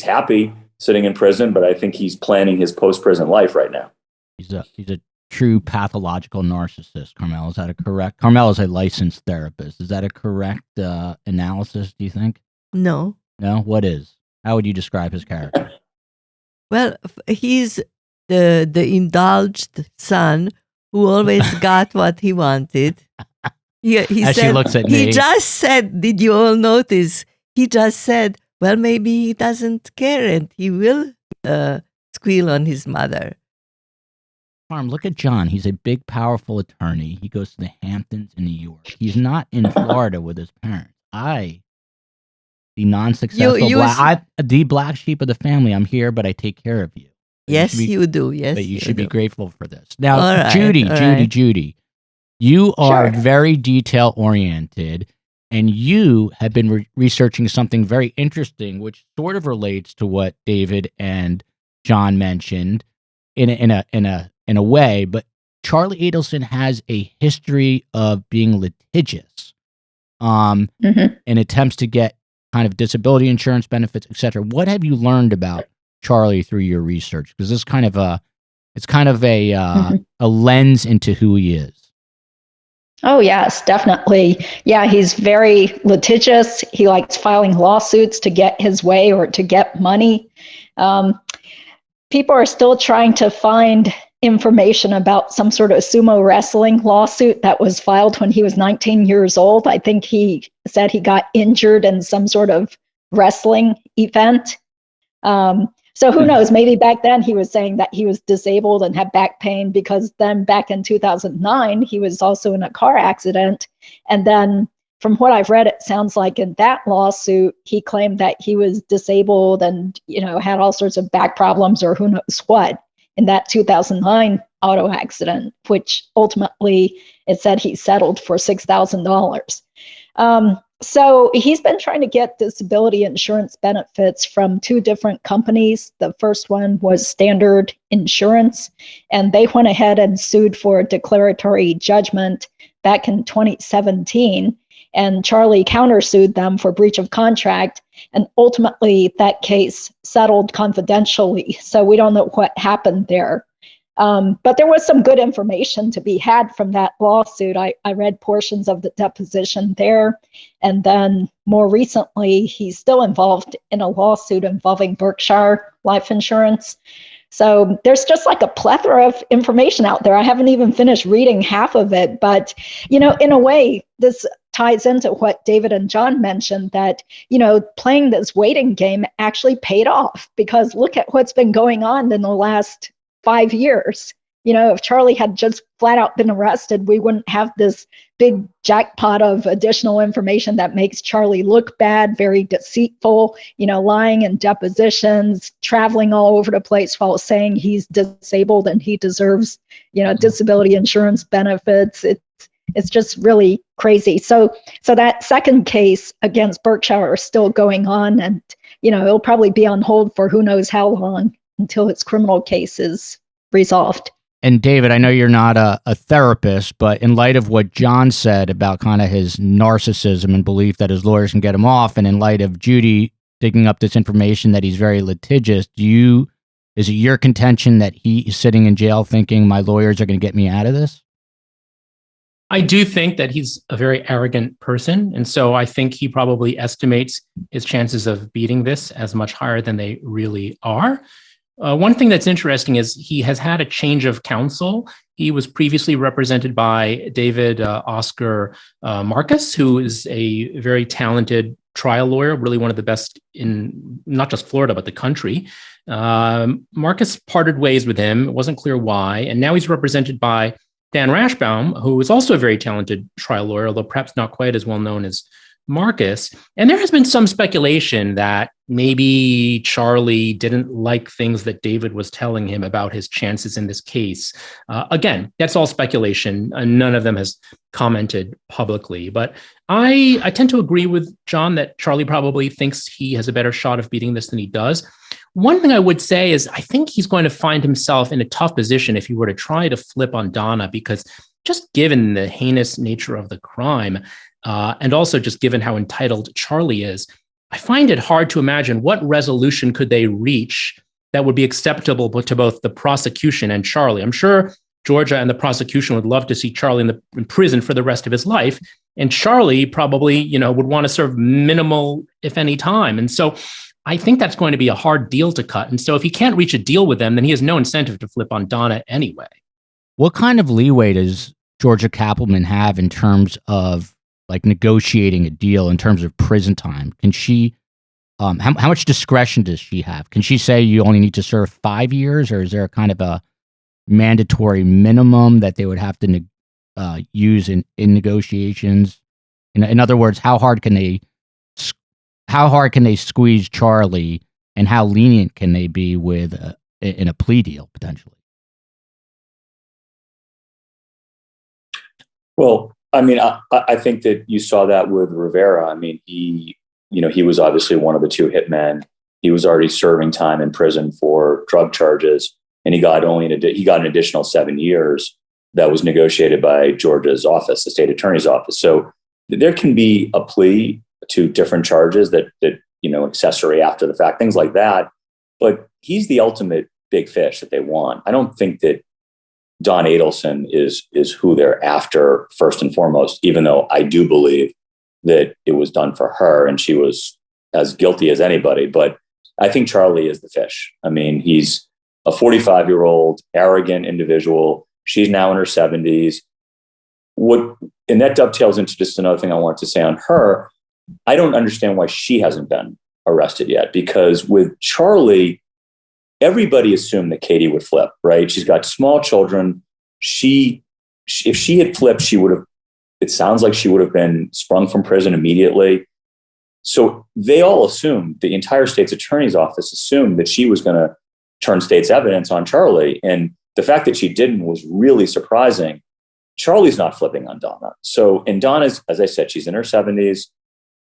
S1: happy sitting in prison, but I think he's planning his post-prison life right now.
S3: He's a true pathological narcissist, Carmel. Is that a correct? Carmel is a licensed therapist. Is that a correct analysis, do you think?
S6: No.
S3: No? What is? How would you describe his character?
S6: Well, he's the indulged son who always got what he wanted. He
S3: As
S6: said,
S3: she looks at me.
S6: He just said, did you all notice? He just said, well, maybe he doesn't care and he will squeal on his mother.
S3: Karm, look at John. He's a big, powerful attorney. He goes to the Hamptons in New York. He's not in Florida with his parents. The non-successful the black sheep of the family. I'm here, but I take care of you.
S6: Yes, you do. Yes,
S3: but you should be grateful for this. Now,
S6: right,
S3: Judy, you are very detail-oriented, and you have been researching something very interesting, which sort of relates to what David and John mentioned in a way. But Charlie Adelson has a history of being litigious, and attempts to get kind of disability insurance benefits, etc. What have you learned about Charlie through your research? Because this is kind of a lens into who he is.
S5: Oh, yes, definitely. Yeah, he's very litigious. He likes filing lawsuits to get his way or to get money. People are still trying to find information about some sort of sumo wrestling lawsuit that was filed when he was 19 years old. I think he said he got injured in some sort of wrestling event. So who knows, maybe back then he was saying that he was disabled and had back pain, because then back in 2009, he was also in a car accident. And then from what I've read, it sounds like in that lawsuit, he claimed that he was disabled and, had all sorts of back problems or who knows what in that 2009 auto accident, which ultimately it said he settled for $6,000. So he's been trying to get disability insurance benefits from two different companies. The first one was Standard Insurance, and they went ahead and sued for a declaratory judgment back in 2017. And Charlie countersued them for breach of contract. And ultimately, that case settled confidentially. So we don't know what happened there. But there was some good information to be had from that lawsuit. I read portions of the deposition there. And then more recently, he's still involved in a lawsuit involving Berkshire Life Insurance. So there's just like a plethora of information out there. I haven't even finished reading half of it. But, in a way, this ties into what David and John mentioned, that, playing this waiting game actually paid off, because look at what's been going on in the last 5 years. If Charlie had just flat out been arrested, we wouldn't have this big jackpot of additional information that makes Charlie look bad, very deceitful, lying in depositions, traveling all over the place while saying he's disabled and he deserves, disability insurance benefits. It's just really crazy. So that second case against Berkshire is still going on, and, it'll probably be on hold for who knows how long until its criminal case is resolved.
S3: And David, I know you're not a therapist, but in light of what John said about kind of his narcissism and belief that his lawyers can get him off, and in light of Judy digging up this information that he's very litigious, is it your contention that he is sitting in jail thinking my lawyers are going to get me out of this?
S4: I do think that he's a very arrogant person. And so I think he probably estimates his chances of beating this as much higher than they really are. One thing that's interesting is he has had a change of counsel. He was previously represented by David Oscar Marcus, who is a very talented trial lawyer, really one of the best in not just Florida, but the country. Marcus parted ways with him. It wasn't clear why. And now he's represented by Dan Rashbaum, who is also a very talented trial lawyer, although perhaps not quite as well known as Marcus. And there has been some speculation that maybe Charlie didn't like things that David was telling him about his chances in this case. Again, that's all speculation. None of them has commented publicly. But I tend to agree with John that Charlie probably thinks he has a better shot of beating this than he does. One thing I would say is I think he's going to find himself in a tough position if he were to try to flip on Donna, because just given the heinous nature of the crime, and also just given how entitled Charlie is, I find it hard to imagine what resolution could they reach that would be acceptable to both the prosecution and Charlie. I'm sure Georgia and the prosecution would love to see Charlie in prison for the rest of his life. And Charlie probably, would want to serve minimal, if any, time. And so I think that's going to be a hard deal to cut. And so if he can't reach a deal with them, then he has no incentive to flip on Donna anyway. What kind of leeway does Georgia Kappelman have in terms of like negotiating a deal in terms of prison time? Can she, how much discretion does she have? Can she say you only need to serve 5 years, or is there a kind of a mandatory minimum that they would have to use in negotiations? In other words, how hard can they squeeze Charlie, and how lenient can they be with in a plea deal potentially?
S1: Well, I mean, I think that you saw that with Rivera. I mean, he was obviously one of the two hitmen. He was already serving time in prison for drug charges, and he got an additional 7 years that was negotiated by Georgia's office, the state attorney's office. So there can be a plea to different charges that accessory after the fact, things like that. But he's the ultimate big fish that they want. I don't think that Don Adelson is who they're after first and foremost, even though I do believe that it was done for her and she was as guilty as anybody. But I think Charlie is the fish. I mean, he's a 45-year-old arrogant individual. She's now in her 70s. And that dovetails into just another thing I wanted to say on her. I don't understand why she hasn't been arrested yet, because with Charlie, everybody assumed that Katie would flip, right? She's got small children. If she had flipped, it sounds like she would have been sprung from prison immediately. So they all assumed, the entire state's attorney's office assumed that she was going to turn state's evidence on Charlie. And the fact that she didn't was really surprising. Charlie's not flipping on Donna. So, and Donna's, as I said, she's in her 70s.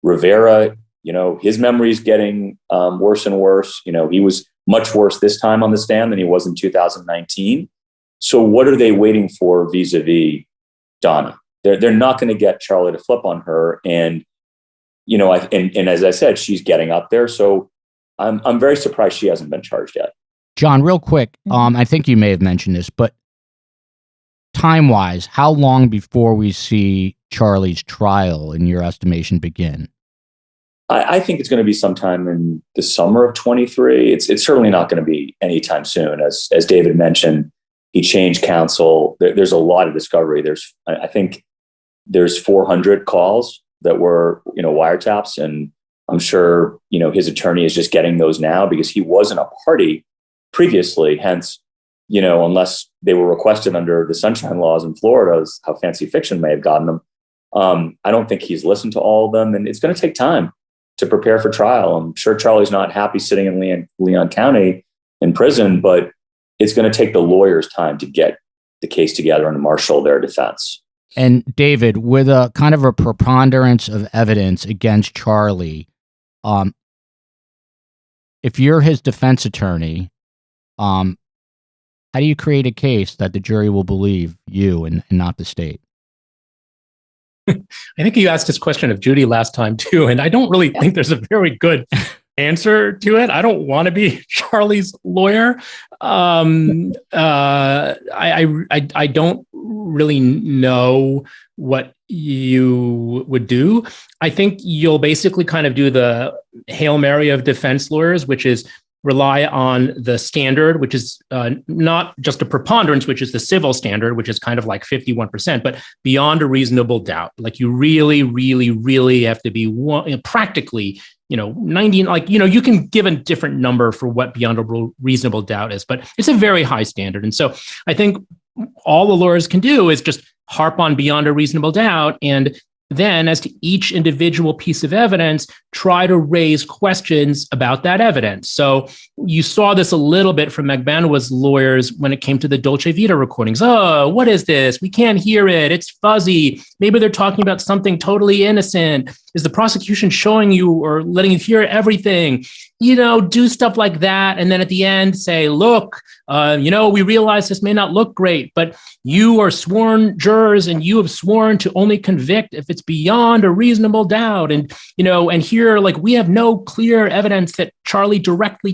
S1: Rivera, his memory's getting worse and worse. He was much worse this time on the stand than he was in 2019. So what are they waiting for vis-a-vis Donna? They're not going to get Charlie to flip on her. And, and as I said, she's getting up there. So I'm very surprised she hasn't been charged yet.
S3: John, real quick, I think you may have mentioned this, but time-wise, how long before we see Charlie's trial, in your estimation, begin?
S1: I think it's going to be sometime in the summer of 23. It's certainly not going to be anytime soon. As David mentioned, he changed counsel. There's a lot of discovery. I think there's 400 calls that were, wiretaps. And I'm sure, his attorney is just getting those now because he wasn't a party previously. Hence, unless they were requested under the sunshine laws in Florida, is how Fancy Fiction may have gotten them. I don't think he's listened to all of them, and it's going to take time to prepare for trial. I'm sure Charlie's not happy sitting in Leon County in prison, but it's going to take the lawyers time to get the case together and marshal their defense.
S3: And David, with a kind of a preponderance of evidence against Charlie, if you're his defense attorney, how do you create a case that the jury will believe you and not the state?
S4: I think you asked this question of Judy last time too, and I don't really think there's a very good answer to it. I don't want to be Charlie's lawyer. I don't really know what you would do. I think you'll basically kind of do the Hail Mary of defense lawyers, which is rely on the standard, which is not just a preponderance, which is the civil standard, which is kind of like 51%, but beyond a reasonable doubt. Like you really, really, really have to be practically, 90, you can give a different number for what beyond a reasonable doubt is, but it's a very high standard. And so I think all the lawyers can do is just harp on beyond a reasonable doubt. And then, as to each individual piece of evidence, try to raise questions about that evidence. So you saw this a little bit from Magbanua's lawyers when it came to the Dolce Vita recordings. Oh, what is this? We can't hear it. It's fuzzy. Maybe they're talking about something totally innocent. Is the prosecution showing you or letting you hear everything? Do stuff like that. And then at the end say, look, we realize this may not look great, but you are sworn jurors and you have sworn to only convict if it's beyond a reasonable doubt. And, and here, we have no clear evidence that Charlie directly,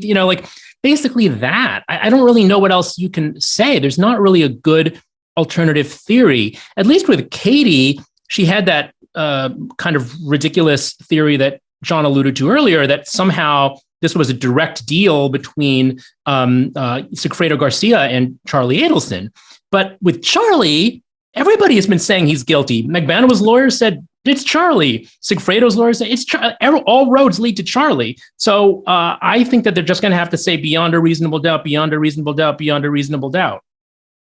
S4: basically that. I don't really know what else you can say. There's not really a good alternative theory. At least with Katie, she had that kind of ridiculous theory that John alluded to earlier, that somehow this was a direct deal between Sigfredo Garcia and Charlie Adelson. But with Charlie, everybody has been saying he's guilty. Magbanua's lawyer said it's Charlie. Sigfredo's lawyer said it's Charlie. All roads lead to Charlie. So I think that they're just going to have to say beyond a reasonable doubt, beyond a reasonable doubt, beyond a reasonable doubt.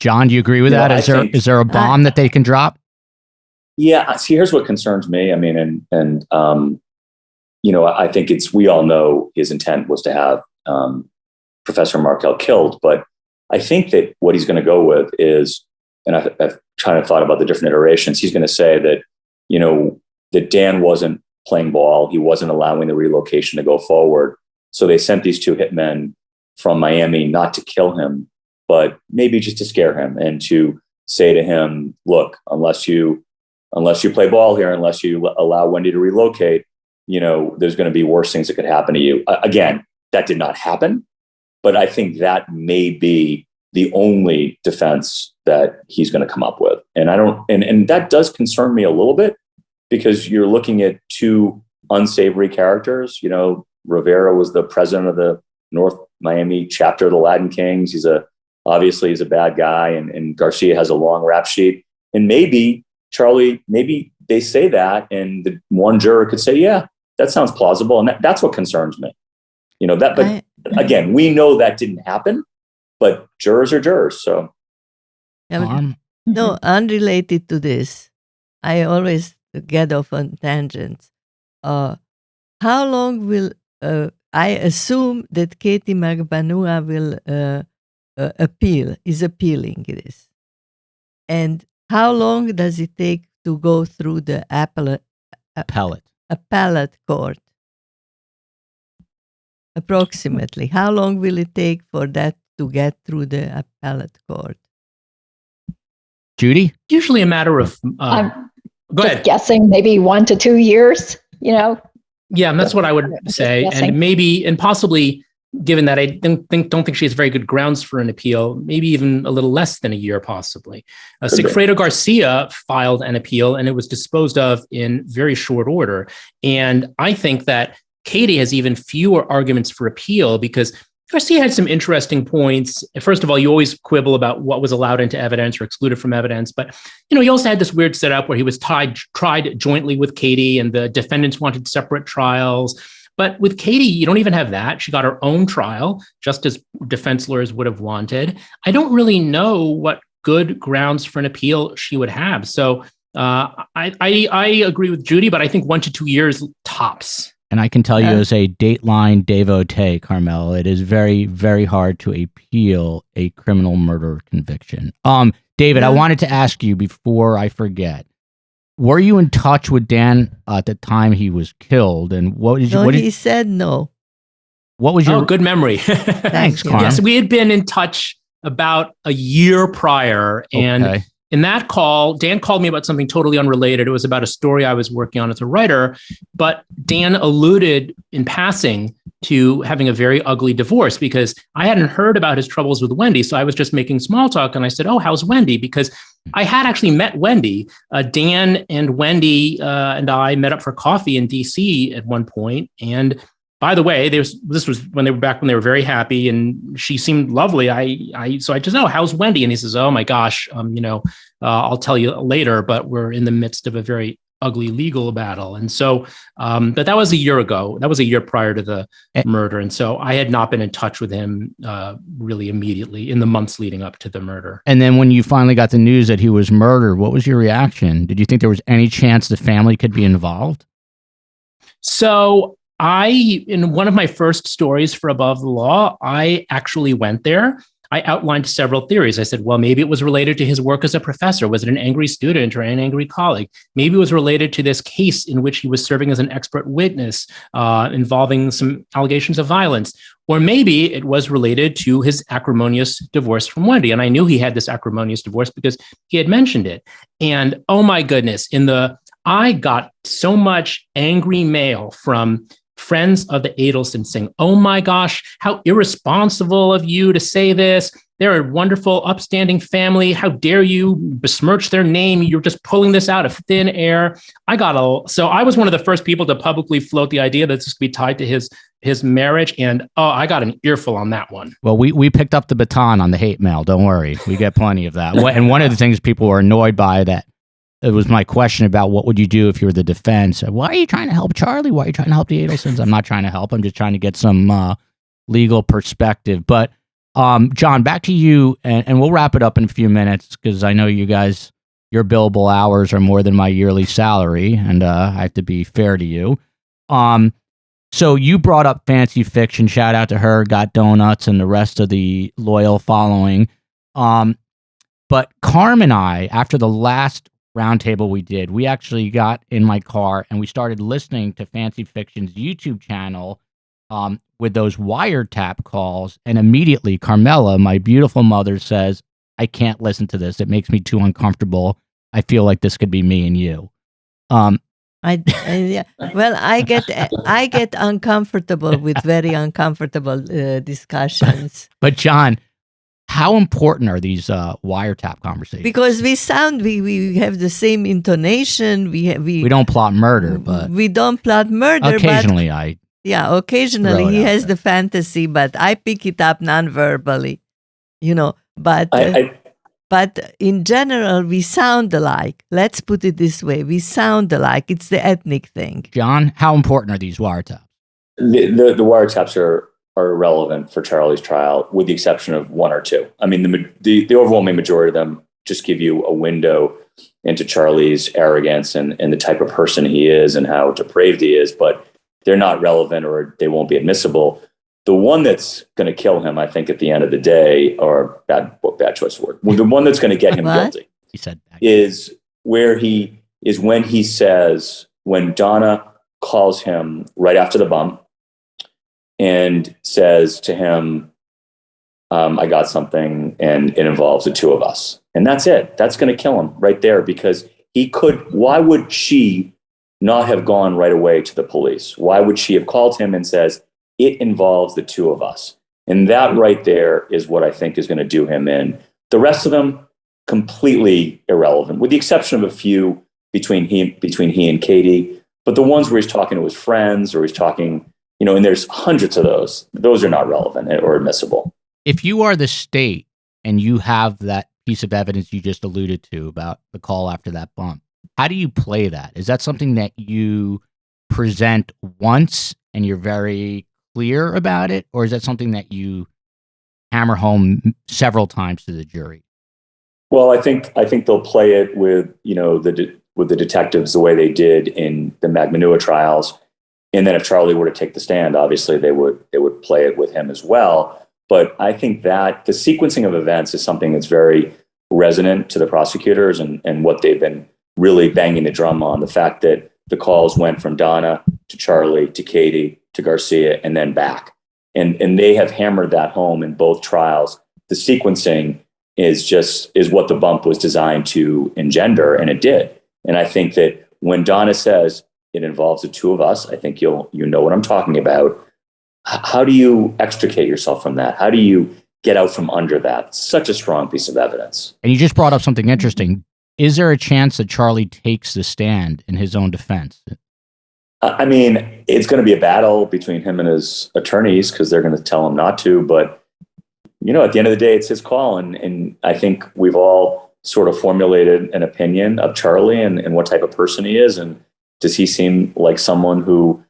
S3: John, do you agree with that? Is there a bomb that they can drop?
S1: Yeah. See, here's what concerns me. I mean, I think we all know his intent was to have Professor Markel killed, but I think that what he's going to go with is, and I've kind of thought about the different iterations, he's going to say that, that Dan wasn't playing ball. He wasn't allowing the relocation to go forward. So they sent these two hitmen from Miami, not to kill him, but maybe just to scare him and to say to him, look, unless you play ball here, unless you allow Wendy to relocate, there's going to be worse things that could happen to you. Again, that did not happen, but I think that may be the only defense that he's going to come up with. And and that does concern me a little bit, because you're looking at two unsavory characters. Rivera was the president of the North Miami chapter of the Latin Kings. Obviously he's a bad guy, and Garcia has a long rap sheet. And maybe Charlie, maybe they say that, and the one juror could say, yeah, that sounds plausible. And that's what concerns me. But again, we know that didn't happen, but jurors are jurors. So.
S6: No, unrelated to this, I always get off on tangents. How long will, I assume that Katie Magbanua will is appealing this. And how long does it take to go through the appellate court? Approximately. How long will it take for that to get through the appellate court?
S3: Judy?
S4: Usually a matter of...
S5: I'm
S4: go ahead.
S5: guessing maybe 1 to 2 years,
S4: Yeah, and that's what I would say. And possibly, given that I don't think she has very good grounds for an appeal, maybe even a little less than a year, possibly. Sigfredo Garcia filed an appeal, and it was disposed of in very short order. And I think that Katie has even fewer arguments for appeal, because Garcia had some interesting points. First of all, you always quibble about what was allowed into evidence or excluded from evidence. But, he also had this weird setup where he was tried jointly with Katie, and the defendants wanted separate trials. But with Katie, you don't even have that. She got her own trial, just as defense lawyers would have wanted. I don't really know what good grounds for an appeal she would have. So I agree with Judy, but I think 1 to 2 years tops.
S3: And I can tell you as a Dateline devotee, Carmel, it is very, very hard to appeal a criminal murder conviction. David, I wanted to ask you before I forget, were you in touch with Dan at the time he was killed? And what did you...
S6: he said no.
S3: What was your...
S4: Oh, good memory.
S3: Thanks, Karm.
S4: Yes, we had been in touch about a year prior. And in that call, Dan called me about something totally unrelated. It was about a story I was working on as a writer. But Dan alluded in passing to having a very ugly divorce, because I hadn't heard about his troubles with Wendy. So I was just making small talk. And I said, oh, how's Wendy? Because I had actually met Wendy. Dan and Wendy and I met up for coffee in D.C. at one point. And by the way, this was when they were very happy, and she seemed lovely. So I just, oh, how's Wendy? And he says, oh my gosh, I'll tell you later, but we're in the midst of a very ugly legal battle. And so, but that was a year ago. That was a year prior to the murder. And so I had not been in touch with him really immediately in the months leading up to the murder.
S3: And then when you finally got the news that he was murdered, what was your reaction? Did you think there was any chance the family could be involved?
S4: So in one of my first stories for Above the Law, I actually went there. I outlined several theories. I said, well, maybe it was related to his work as a professor. Was it an angry student or an angry colleague? Maybe it was related to this case in which he was serving as an expert witness involving some allegations of violence. Or maybe it was related to his acrimonious divorce from Wendy. And I knew he had this acrimonious divorce because he had mentioned it. And oh my goodness, I got so much angry mail from friends of the Adelson saying, oh my gosh, how irresponsible of you to say this. They're a wonderful, upstanding family. How dare you besmirch their name? You're just pulling this out of thin air. So I was one of the first people to publicly float the idea that this could be tied to his marriage. And I got an earful on that one.
S3: Well, we picked up the baton on the hate mail. Don't worry. We get plenty of that. And one of the things people were annoyed by that, it was my question about what would you do if you were the defense? Why are you trying to help Charlie? Why are you trying to help the Adelsons? I'm not trying to help. I'm just trying to get some legal perspective. But John, back to you, and we'll wrap it up in a few minutes because I know you guys, your billable hours are more than my yearly salary, and I have to be fair to you. So you brought up Fancy Fiction. Shout out to her, Got Donuts, and the rest of the loyal following. But Karm and I, after the last roundtable we did, we actually got in my car and we started listening to Fancy Fiction's YouTube channel with those wiretap calls. And immediately Carmela, my beautiful mother, says, I can't listen to this. It makes me too uncomfortable. I feel like this could be me and you.
S6: Yeah. Well, I get uncomfortable with very uncomfortable discussions.
S3: But John, how important are these wiretap conversations?
S6: Because we have the same intonation. We
S3: don't plot murder, but
S6: we don't plot murder.
S3: Occasionally,
S6: occasionally he has the fantasy, but I pick it up non-verbally, But in general, we sound alike. Let's put it this way: we sound alike. It's the ethnic thing.
S3: John, how important are these wiretaps?
S1: The wiretaps are irrelevant for Charlie's trial, with the exception of one or two. I mean, the overwhelming majority of them just give you a window into Charlie's arrogance and the type of person he is and how depraved he is, but they're not relevant or they won't be admissible. The one that's going to kill him, I think, at the end of the day, or bad choice of word. Well, the one that's going to get him guilty is when he says, when Donna calls him right after the bump, and says to him, I got something, and it involves the two of us. And that's it. That's going to kill him right there, because why would she not have gone right away to the police? Why would she have called him and says, it involves the two of us? And that right there is what I think is going to do him in. The rest of them, completely irrelevant, with the exception of a few between he and Katie. But the ones where he's talking to his friends or he's talking, and there's hundreds of those are not relevant or admissible.
S3: If you are the state and you have that piece of evidence you just alluded to about the call after that bump, how do you play that? Is that something that you present once and you're very clear about it? Or is that something that you hammer home several times to the jury?
S1: Well, I think they'll play it with, with the detectives the way they did in the Magbanua trials. And then if Charlie were to take the stand, obviously they would play it with him as well. But I think that the sequencing of events is something that's very resonant to the prosecutors and what they've been really banging the drum on. The fact that the calls went from Donna to Charlie to Katie to Garcia and then back. And they have hammered that home in both trials. The sequencing is what the bump was designed to engender, and it did. And I think that when Donna says it involves the two of us, I think you know what I'm talking about. How do you extricate yourself from that? How do you get out from under that? Such a strong piece of evidence.
S3: And you just brought up something interesting. Is there a chance that Charlie takes the stand in his own defense?
S1: I mean, it's going to be a battle between him and his attorneys because they're going to tell him not to. But, at the end of the day, it's his call. And I think we've all sort of formulated an opinion of Charlie and what type of person he is? And does he seem like someone who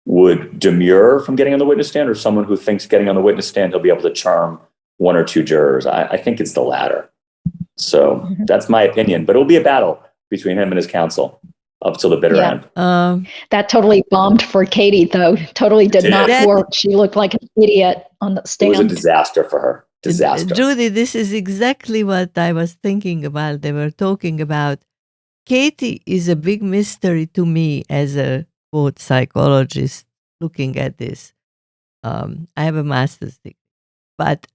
S1: would demur from getting on the witness stand, or someone who thinks getting on the witness stand, he'll be able to charm one or two jurors? I think it's the latter. So that's my opinion, but it'll be a battle between him and his counsel up till the bitter end.
S5: That totally bombed for Katie, though. Totally did not work. She looked like an idiot on the stand.
S1: It was a disaster for her. Disaster.
S6: Judy, this is exactly what I was thinking about. They were talking about. Katie is a big mystery to me as a quote psychologist looking at this. I have a master's degree, but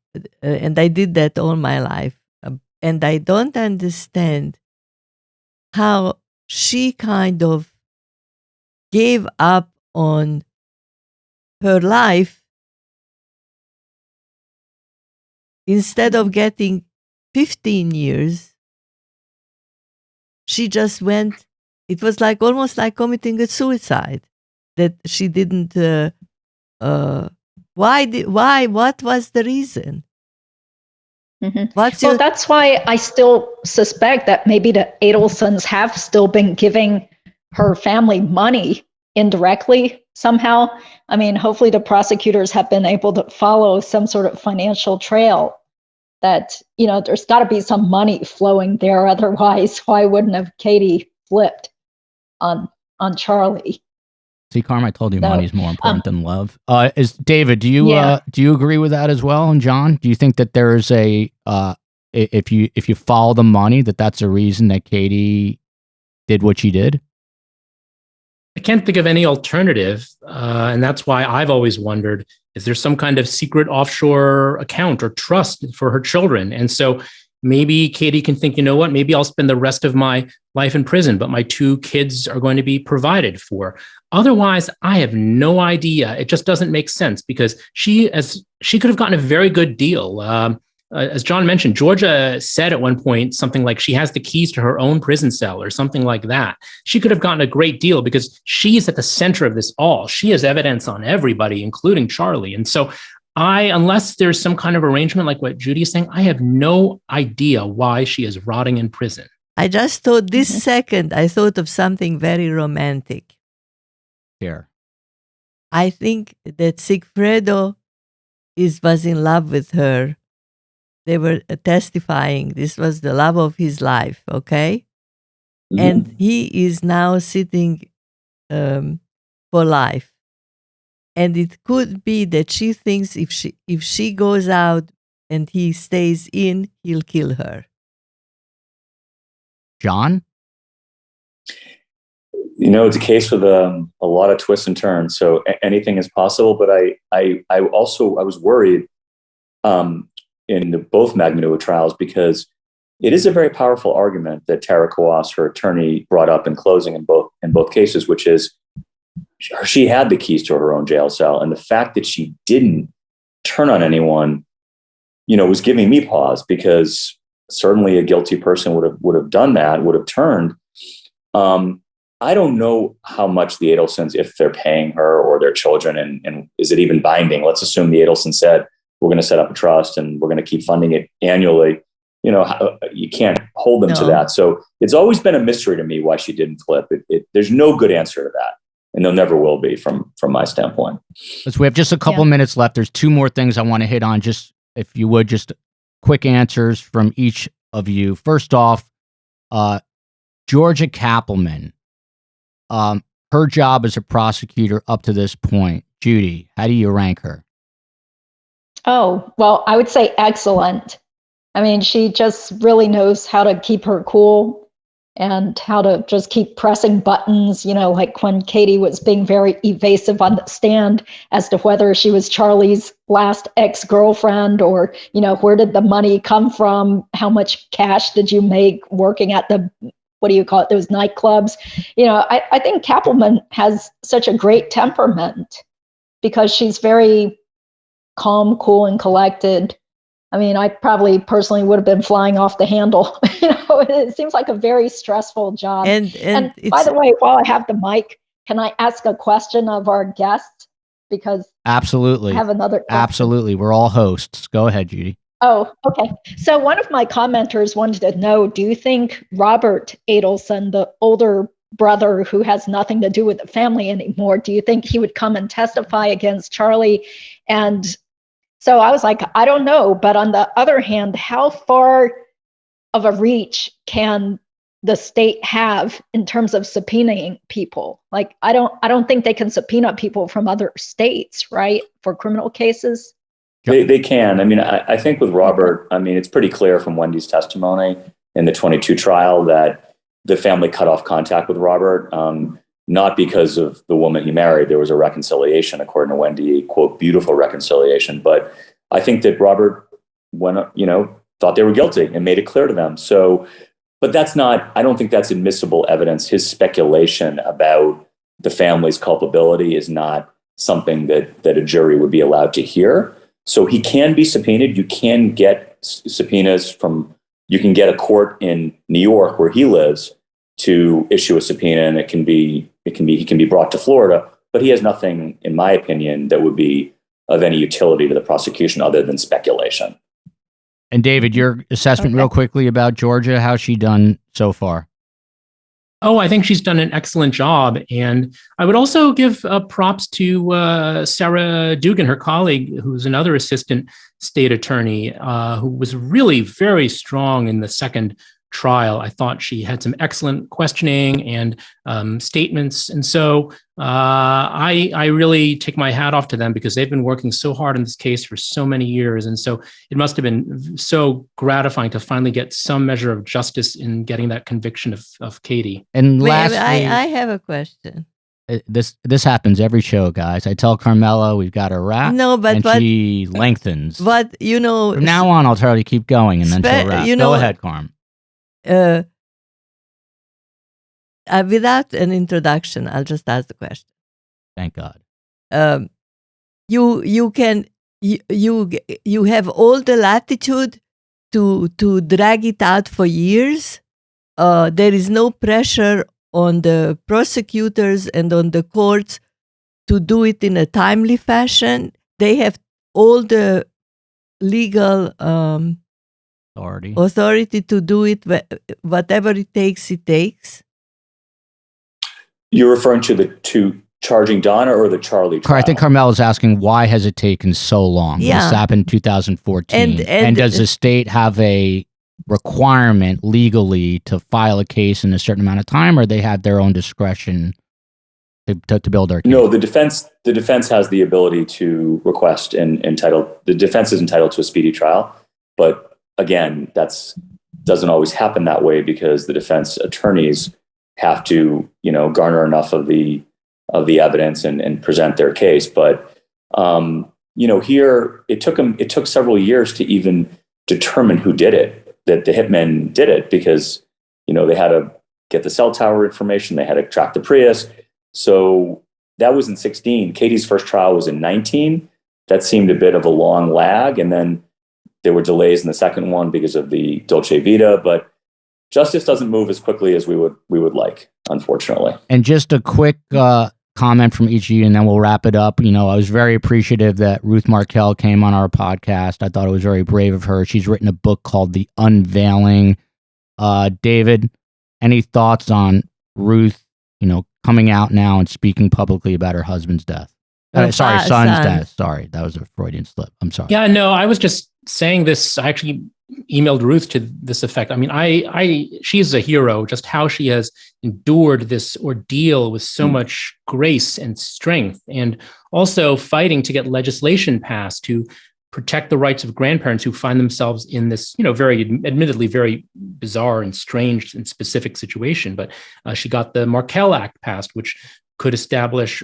S6: and I did that all my life, and I don't understand how she kind of gave up on her life instead of getting 15 years. She just went, it was like almost like committing a suicide, that she didn't, what was the reason?
S5: Well, that's why I still suspect that maybe the Adelsons have still been giving her family money indirectly somehow. I mean, hopefully the prosecutors have been able to follow some sort of financial trail that, there's got to be some money flowing there. Otherwise, why wouldn't have Katie flipped on Charlie?
S3: See, Karm, I told you money's more important than love. Is David? Do you agree with that as well? And John, do you think that there is if you follow the money, that's a reason that Katie did what she did?
S4: I can't think of any alternative, and that's why I've always wondered: is there some kind of secret offshore account or trust for her children? And so maybe Katie can think, you know what? Maybe I'll spend the rest of my life in prison, but my two kids are going to be provided for. Otherwise, I have no idea. It just doesn't make sense, because she could have gotten a very good deal. As John mentioned, Georgia said at one point something like she has the keys to her own prison cell or something like that. She could have gotten a great deal because she's at the center of this all. She has evidence on everybody, including Charlie. And so unless there's some kind of arrangement like what Judy is saying, I have no idea why she is rotting in prison.
S6: I just thought this second, I thought of something very romantic.
S3: Here.
S6: I think that Fredo was in love with her. They were testifying. This was the love of his life, okay? Mm-hmm. And he is now sitting for life. And it could be that she thinks if she goes out and he stays in, he'll kill her.
S3: John?
S1: It's a case with a lot of twists and turns. So anything is possible. But I was worried in both Magbanua trials, because it is a very powerful argument that Tara Kawas, her attorney, brought up in closing in both cases, which is she had the keys to her own jail cell, and the fact that she didn't turn on anyone, was giving me pause, because certainly a guilty person would have done that, would have turned. I don't know how much the Adelsons, if they're paying her or their children, and is it even binding? Let's assume the Adelson said, we're going to set up a trust and we're going to keep funding it annually. You can't hold them to that. So it's always been a mystery to me why she didn't flip. There's no good answer to that. And there never will be from my standpoint.
S3: So we have just a couple minutes left. There's two more things I want to hit on. Just, if you would, just quick answers from each of you. First off, Georgia Kappelman, her job as a prosecutor up to this point. Judy, how do you rank her?
S5: Oh, well, I would say excellent. I mean, she just really knows how to keep her cool and how to just keep pressing buttons, like when Katie was being very evasive on the stand as to whether she was Charlie's last ex-girlfriend or, where did the money come from? How much cash did you make working at those nightclubs? I think Kappelman has such a great temperament because she's very calm, cool, and collected. I mean, I probably personally would have been flying off the handle. It seems like a very stressful job. And by the way, while I have the mic, can I ask a question of our guest? Because
S3: absolutely,
S5: I have another question.
S3: Absolutely, we're all hosts. Go ahead, Judy.
S5: Oh, okay. So one of my commenters wanted to know, do you think Robert Adelson, the older brother who has nothing to do with the family anymore, do you think he would come and testify against Charlie? And so I was like, I don't know. But on the other hand, how far of a reach can the state have in terms of subpoenaing people? Like, I don't think they can subpoena people from other states, right, for criminal cases.
S1: They can. I mean, I think with Robert, I mean, it's pretty clear from Wendy's testimony in the 22 trial that the family cut off contact with Robert, not because of the woman he married. There was a reconciliation, according to Wendy, quote, beautiful reconciliation. But I think that Robert thought they were guilty and made it clear to them. So, but that's not, I don't think that's admissible evidence. His speculation about the family's culpability is not something that a jury would be allowed to hear. So he can be subpoenaed. You can get subpoenas you can get a court in New York where he lives to issue a subpoena, and he can be brought to Florida, but he has nothing, in my opinion, that would be of any utility to the prosecution other than speculation.
S3: And David, your assessment real quickly about Georgia, how's she done so far?
S4: Oh, I think she's done an excellent job. And I would also give props to Sarah Dugan, her colleague, who's another assistant state attorney, who was really very strong in the second trial. I thought she had some excellent questioning and statements. And so I really take my hat off to them because they've been working so hard on this case for so many years. And so it must have been so gratifying to finally get some measure of justice in getting that conviction of Katie.
S3: And
S6: Wait,
S3: lastly,
S6: I have a question.
S3: This happens every show, guys. I tell Carmela we've got a wrap, and she lengthens.
S6: But,
S3: from now on, I'll try to keep going and then she'll wrap. Go ahead, Karm.
S6: Without an introduction, I'll just ask the question.
S3: Thank God.
S6: You have all the latitude to drag it out for years. There is no pressure on the prosecutors and on the courts to do it in a timely fashion. They have all the legal authority to do it, whatever it takes, it takes.
S1: You're referring to charging Donna or the Charlie trial?
S3: I think Carmel is asking, why has it taken so long?
S6: Yeah.
S3: This happened in 2014. And does the state have a requirement legally to file a case in a certain amount of time, or they have their own discretion to build their case?
S1: No, the defense has the ability to request the defense is entitled to a speedy trial. But again, doesn't always happen that way because the defense attorneys have to, garner enough of the evidence and present their case. But, here it took several years to even determine who did it, that the hitmen did it, because, they had to get the cell tower information. They had to track the Prius. So that was in 2016. Katie's first trial was in 2019. That seemed a bit of a long lag. And then there were delays in the second one because of the Dolce Vita, but justice doesn't move as quickly as we would like, unfortunately.
S3: And just a quick comment from each of you, and then we'll wrap it up. I was very appreciative that Ruth Markell came on our podcast. I thought it was very brave of her. She's written a book called The Unveiling. David, any thoughts on Ruth, coming out now and speaking publicly about her husband's death? Son's death. Sorry, that was a Freudian slip. I'm sorry.
S4: Yeah, no, I was just saying this. I actually emailed Ruth to this effect. I mean, she's a hero, just how she has endured this ordeal with so much grace and strength, and also fighting to get legislation passed to protect the rights of grandparents who find themselves in this, admittedly very bizarre and strange and specific situation. But she got the Markel Act passed, which would establish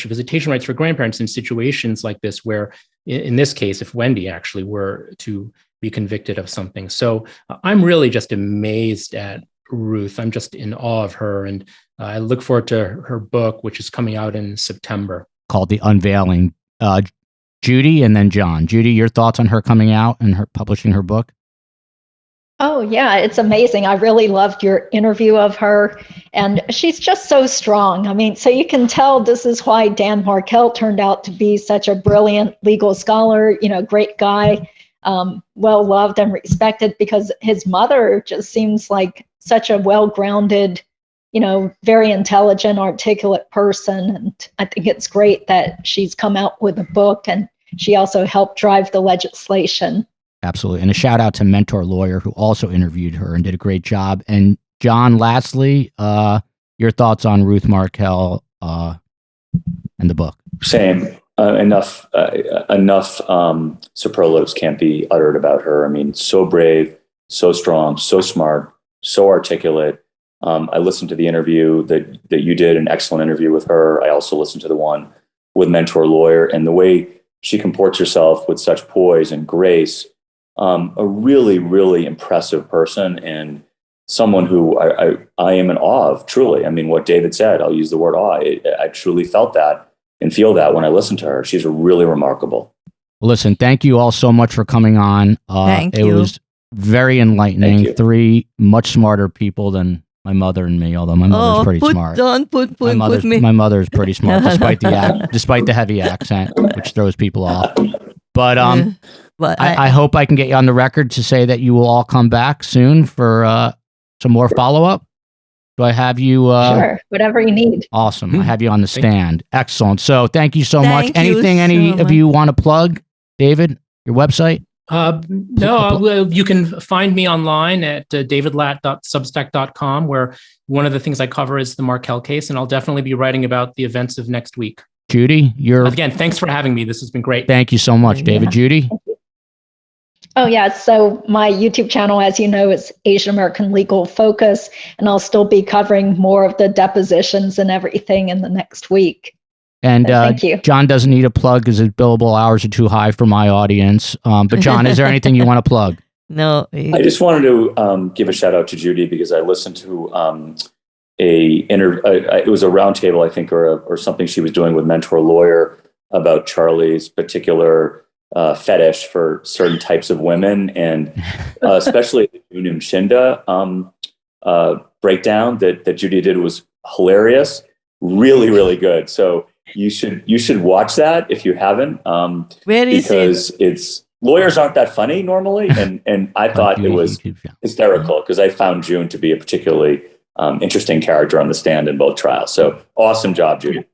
S4: visitation rights for grandparents in situations like this, where in this case, if Wendy actually were to be convicted of something. So I'm really just amazed at Ruth. I'm just in awe of her. And I look forward to her book, which is coming out in September.
S3: Called The Unveiling. Judy and then John. Judy, your thoughts on her coming out and her publishing her book?
S5: Oh, yeah, it's amazing. I really loved your interview of her. And she's just so strong. I mean, so you can tell this is why Dan Markell turned out to be such a brilliant legal scholar, great guy. well loved and respected, because his mother just seems like such a well-grounded, very intelligent, articulate person. And I think it's great that she's come out with a book, and she also helped drive the legislation.
S3: Absolutely. And a shout out to Mentor Lawyer, who also interviewed her and did a great job. And John, lastly, your thoughts on Ruth Markell and the book?
S1: Same. Enough superlatives can't be uttered about her. I mean, so brave, so strong, so smart, so articulate. I listened to the interview that you did, an excellent interview with her. I also listened to the one with Mentor Lawyer, and the way she comports herself with such poise and grace. A really, really impressive person, and someone who I am in awe of, truly. I mean, what David said, I'll use the word awe. I truly felt that and feel that when I listened to her. She's really remarkable.
S3: Listen, thank you all so much for coming on.
S6: Thank you.
S3: It was very enlightening. 3 much smarter people than my mother and me, although my mother's pretty smart.
S6: Don't put me.
S3: My mother's pretty smart, despite the heavy accent, which throws people off. But I hope I can get you on the record to say that you will all come back soon for some more follow-up. Do I have you?
S5: Sure, whatever you need.
S3: Awesome. I have you on the stand. Excellent. So thank you so much.
S6: Thank
S3: Anything
S6: you
S3: any
S6: so
S3: of you want to plug? David, your website?
S4: No, you can find me online at davidlatt.substack.com, where one of the things I cover is the Markell case, and I'll definitely be writing about the events of next week.
S3: Judy,
S4: Again, thanks for having me. This has been great.
S3: Thank you so much, David.
S5: Yeah.
S3: Judy?
S5: Oh, yeah. So my YouTube channel, as you know, is Asian American Legal Focus, and I'll still be covering more of the depositions and everything in the next week.
S3: And
S5: thank you.
S3: John doesn't need a plug because his billable hours are too high for my audience. But John, is there anything you want to plug?
S6: No.
S1: I just wanted to give a shout out to Judy, because I listened to it was a roundtable, I think, or something she was doing with Mentor Lawyer about Charlie's particular fetish for certain types of women, and especially the Unum Shinda breakdown that Judy did was hilarious, really, really good. So you should watch that if you haven't.
S6: Where is
S1: because it's lawyers aren't that funny normally, and I thought it was hysterical because I found June to be a particularly interesting character on the stand in both trials. So awesome job, Judy.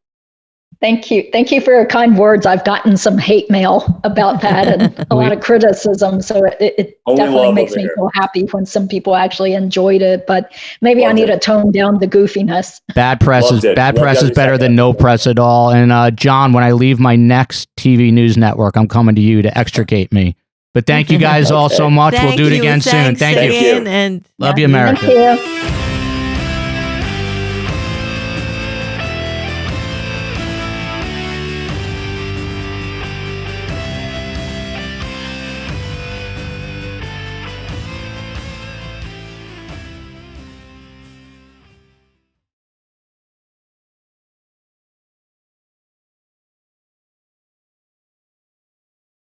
S5: Thank you. Thank you for your kind words. I've gotten some hate mail about that and a lot of criticism. So it definitely makes me feel happy when some people actually enjoyed it. But maybe I need to tone down the goofiness.
S3: Bad press is better than no press at all. And John, when I leave my next TV news network, I'm coming to you to extricate me. But thank you guys all so much. We'll do it again soon. Thank you.
S6: And
S3: love you, America.
S5: Thank you.